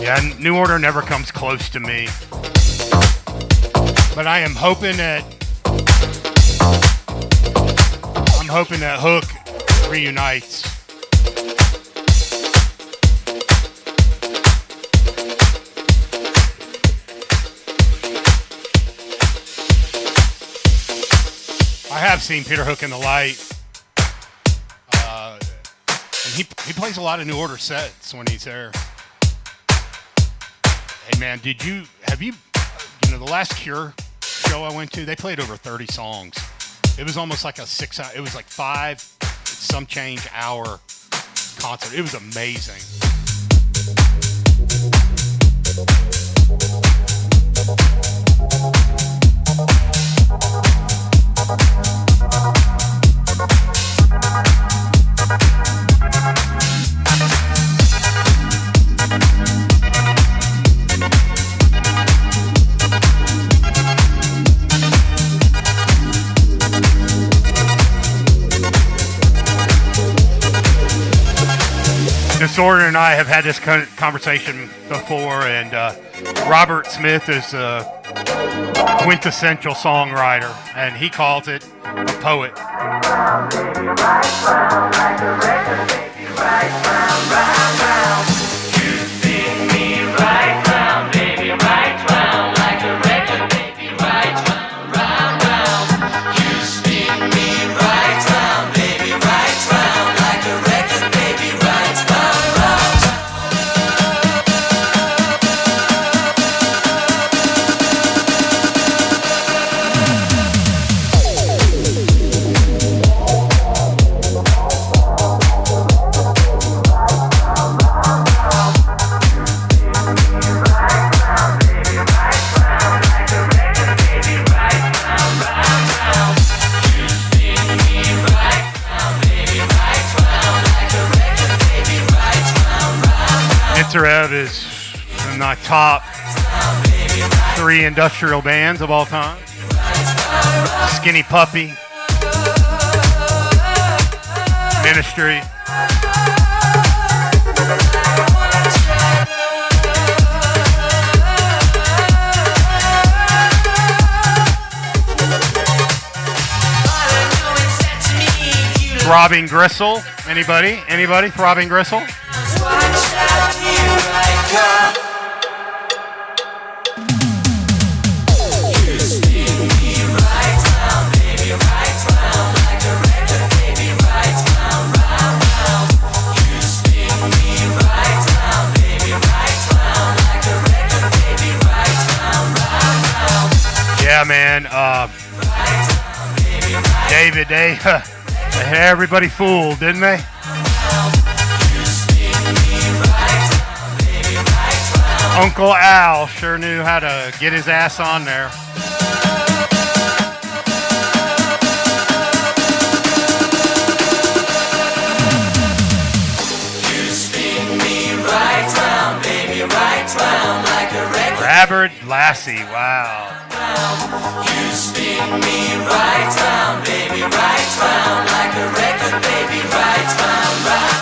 Yeah, New Order never comes close to me. But I am hoping that Hook reunites. I have seen Peter Hook in the Light, and he plays a lot of New Order sets when he's there. Hey man, the last Cure show I went to, they played over 30 songs. It was almost like it was like 5 some change hour concert. It was amazing. Disorder and I have had this conversation before, and Robert Smith is a quintessential songwriter, and he calls it a poet. Djpurest is in the top 3 industrial bands of all time. Skinny Puppy, Ministry. Throbbing Gristle. Anybody? Anybody? Throbbing Gristle? man. David, they had everybody fooled, didn't they? Uncle Al sure knew how to get his ass on there. Robert Lassie, wow. You spin me right round, baby, right round, like a record, baby, right round, right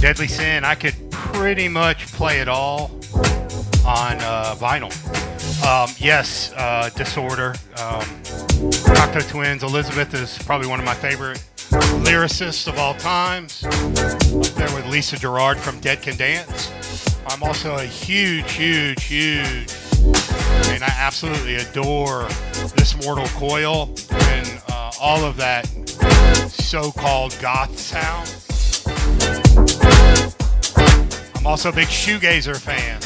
Deadly Sin, I could pretty much play it all on vinyl. Yes, Disorder, Cocteau Twins. Elizabeth is probably one of my favorite lyricists of all times. Up there with Lisa Gerrard from Dead Can Dance. I'm also a huge, I absolutely adore This Mortal Coil and all of that so-called goth sound. I'm also a big shoegazer fan.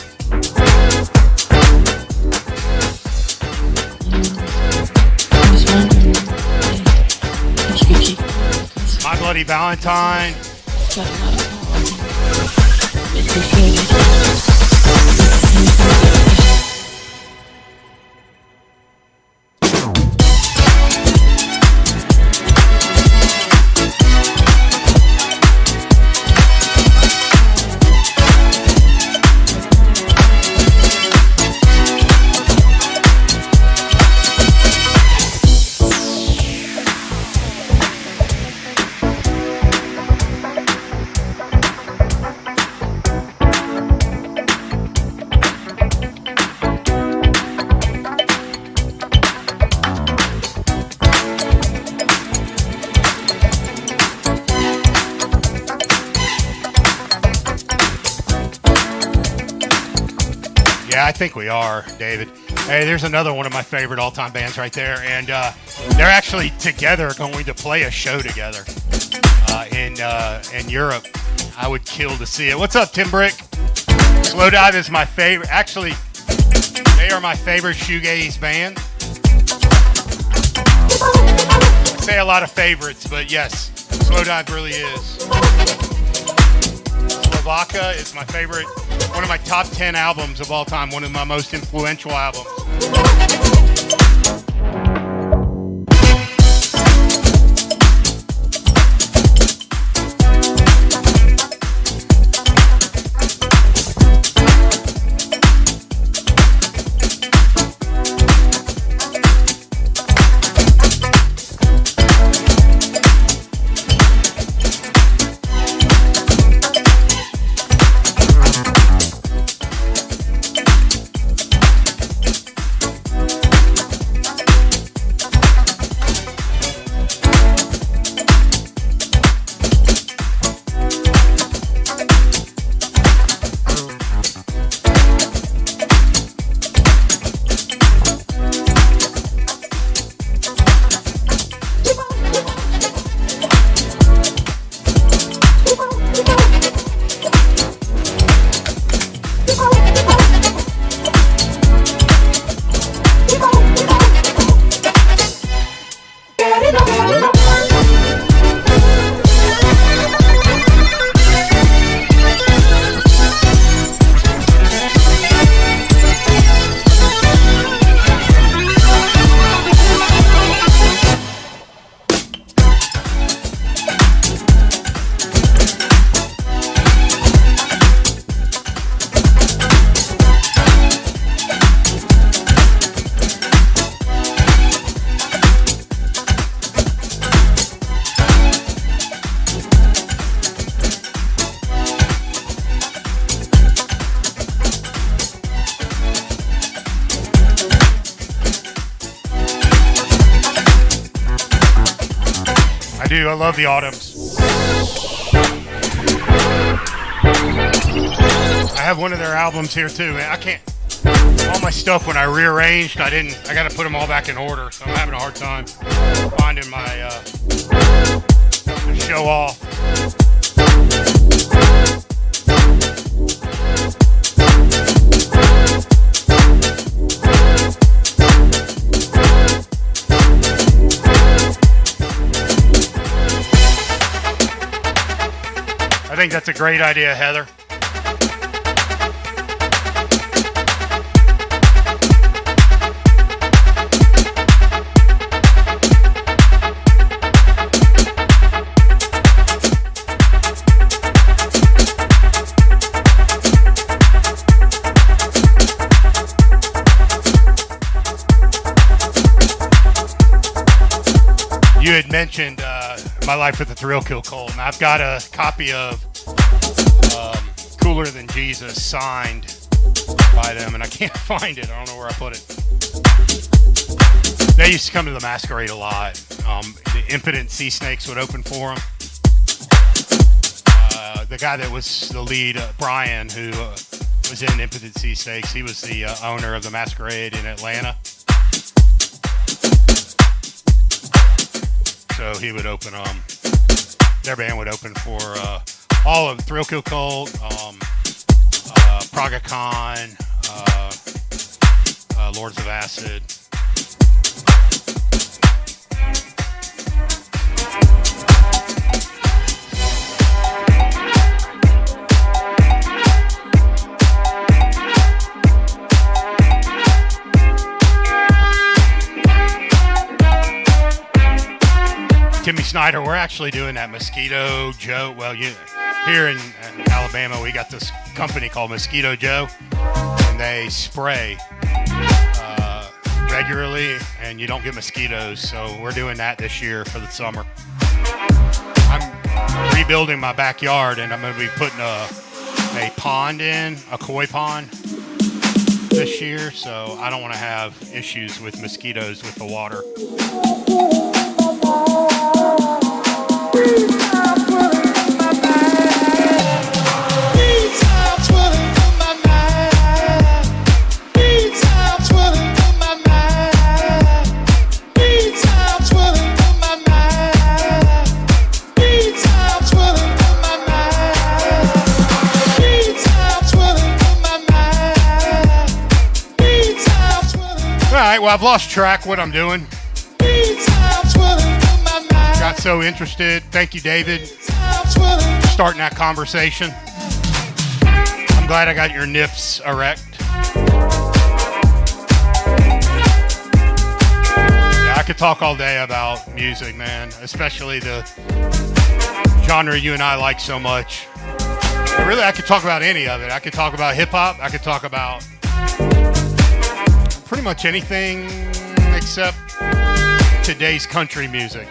My Bloody Valentine. Yeah, I think we are, David. Hey, there's another one of my favorite all-time bands right there, and they're actually together going to play a show together in Europe. I would kill to see it. What's up, Tim Brick? Slow Dive is my favorite. Actually, they are my favorite shoegaze band. I say a lot of favorites, but yes, Slow Dive really is. Vodka is my favorite, one of my top 10 albums of all time, one of my most influential albums. I love the Autumns. I have one of their albums here too, man. I can't, all my stuff when I rearranged, I gotta put them all back in order, so I'm having a hard time finding my, to show off. I think that's a great idea, Heather. You had mentioned My Life with the Thrill Kill Cult, and I've got a copy of Cooler Than Jesus signed by them, and I can't find it. I don't know where I put it. They used to come to the Masquerade a lot. The Impotent Sea Snakes would open for them. The guy that was the lead, Brian, who was in Impotent Sea Snakes, he was the owner of the Masquerade in Atlanta. So he would open their band would open for all of Thrill Kill Cult, PragaCon, Lords of Acid. Timmy Snyder, we're actually doing that Mosquito Joe. Well, here in Alabama, we got this company called Mosquito Joe, and they spray regularly, and you don't get mosquitoes. So we're doing that this year for the summer. I'm rebuilding my backyard, and I'm going to be putting a pond in, a koi pond this year, so I don't want to have issues with mosquitoes with the water. All right, well, I've lost track what I'm doing. Got so interested. Thank you, David, for starting that conversation. glad I got your nips erect. Yeah, I could talk all day about music, man, especially the genre you and I like so much. But really, I could talk about any of it. I could talk about hip-hop. I could talk about pretty much anything except today's country music.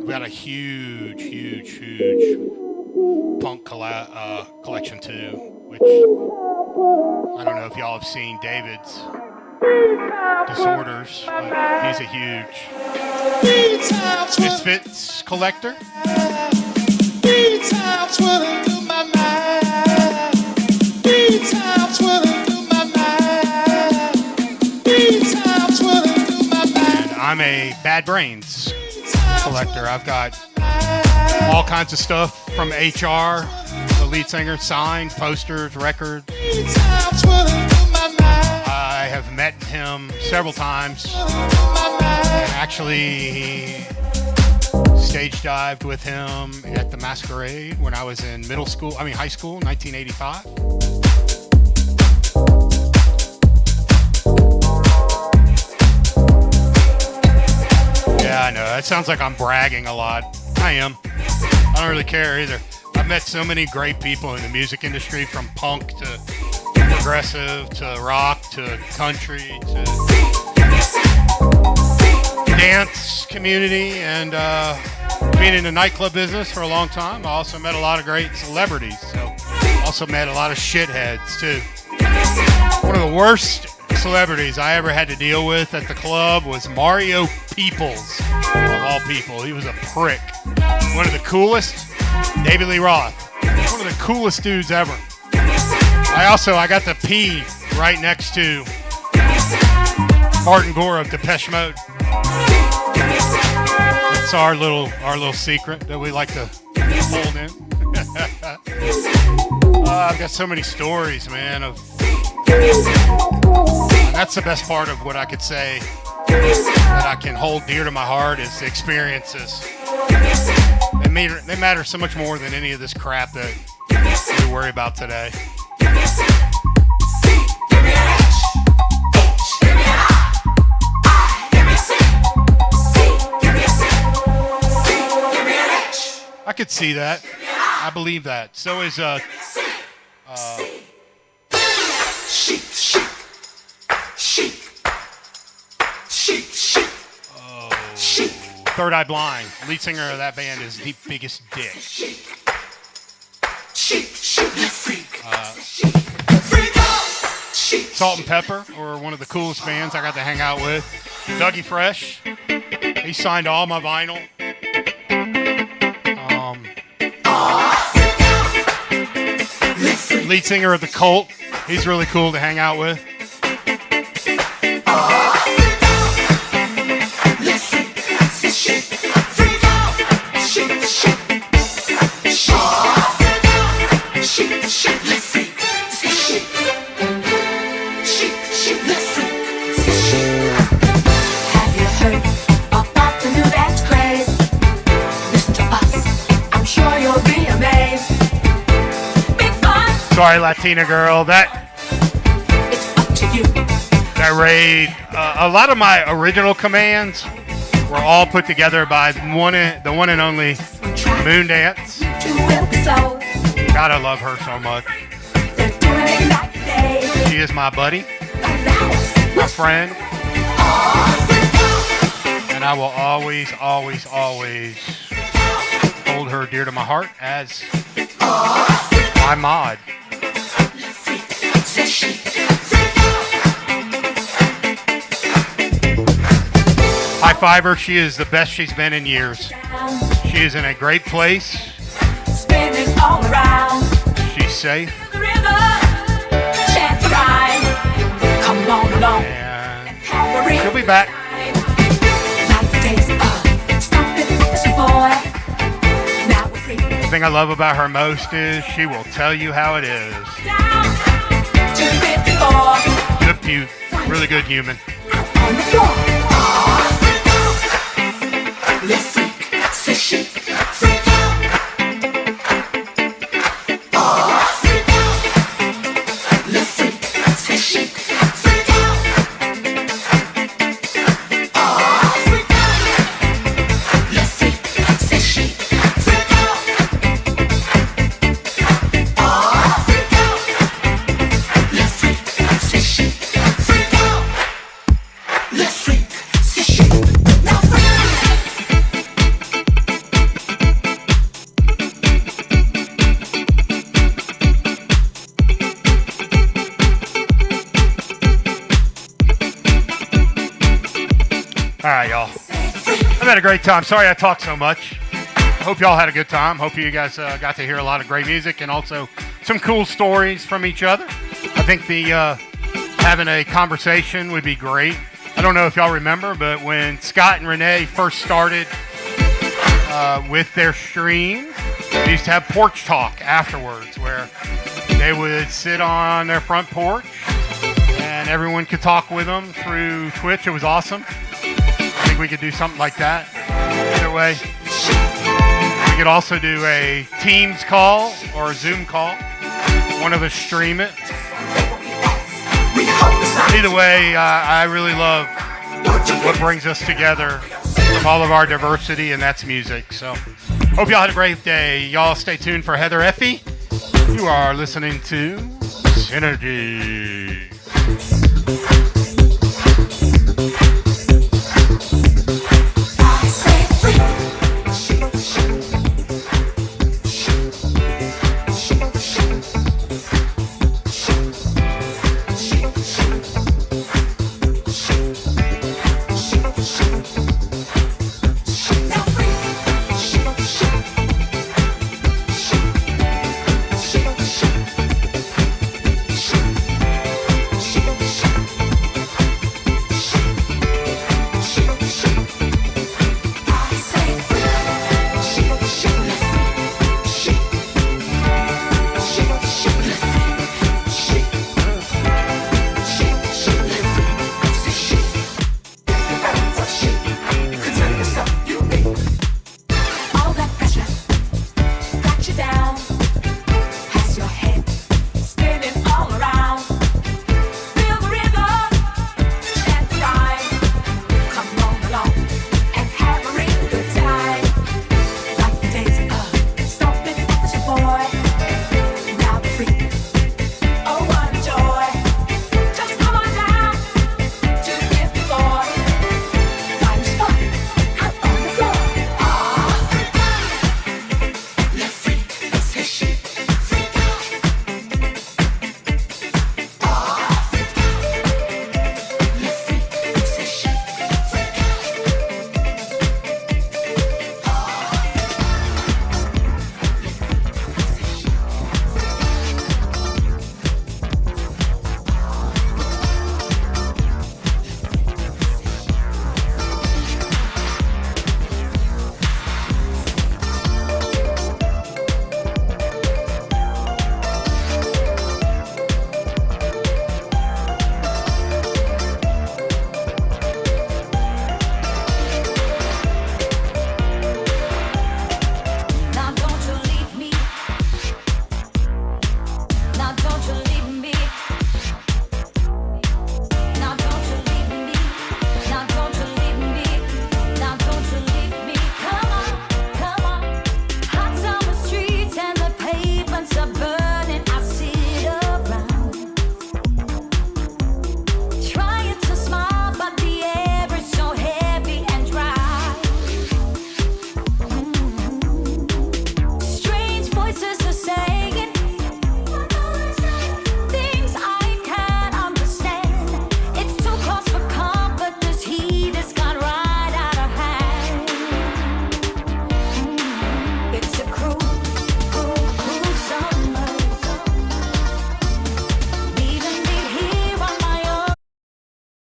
We've got a huge punk collection too, which I don't know if y'all have seen David's Disorders, but he's a huge Misfits collector. And I'm a Bad Brains collector. I've got all kinds of stuff from HR, the lead singer, signed, posters, records. I have met him several times and actually stage dived with him at the Masquerade when I was in high school, 1985. Yeah, I know. That sounds like I'm bragging a lot. I am. I don't really care either. I've met so many great people in the music industry, from punk to progressive to rock to country to dance community, and being in the nightclub business for a long time, I also met a lot of great celebrities. So also met a lot of shitheads too. One of the worst celebrities I ever had to deal with at the club was Mario Peoples, of all people. He was a prick. One of the coolest, David Lee Roth. One of the coolest dudes ever. I got to pee right next to Martin Gore of Depeche Mode. That's our little secret that we like to hold in. I've got so many stories, man. That's the best part of what I could say that I can hold dear to my heart is the experiences. They matter so much more than any of this crap that we worry about today. I could see that. I believe that. So is Third Eye Blind. Lead singer of that band is the biggest dick. Salt and Pepper, or one of the coolest bands I got to hang out with. Dougie Fresh. He signed all my vinyl. Lead singer of The Cult. He's really cool to hang out with. Sorry, Latina girl. That raid. A lot of my original commands were all put together by the one and only Moon Dance. God, I love her so much. She is my buddy, my friend, and I will always, always, always hold her dear to my heart as my mod. High five her. She is the best she's been in years. She is in a great place. She's safe. And she'll be back. The thing I love about her most is she will tell you how it is. Good, really good human. right, y'all. I've had a great time. Sorry I talked so much. I hope y'all had a good time. Hope you guys got to hear a lot of great music and also some cool stories from each other. I think the having a conversation would be great. I don't know if y'all remember, but when Scott and Renee first started with their stream, they used to have porch talk afterwards where they would sit on their front porch and everyone could talk with them through Twitch. It was awesome. I think we could do something like that. Either way, we could also do a Teams call or a Zoom call. One of us stream it. Either way, I really love what brings us together from all of our diversity, and that's music. So, hope y'all had a great day. Y'all stay tuned for Heather Effie. You are listening to Synergy. All that pressure got you down.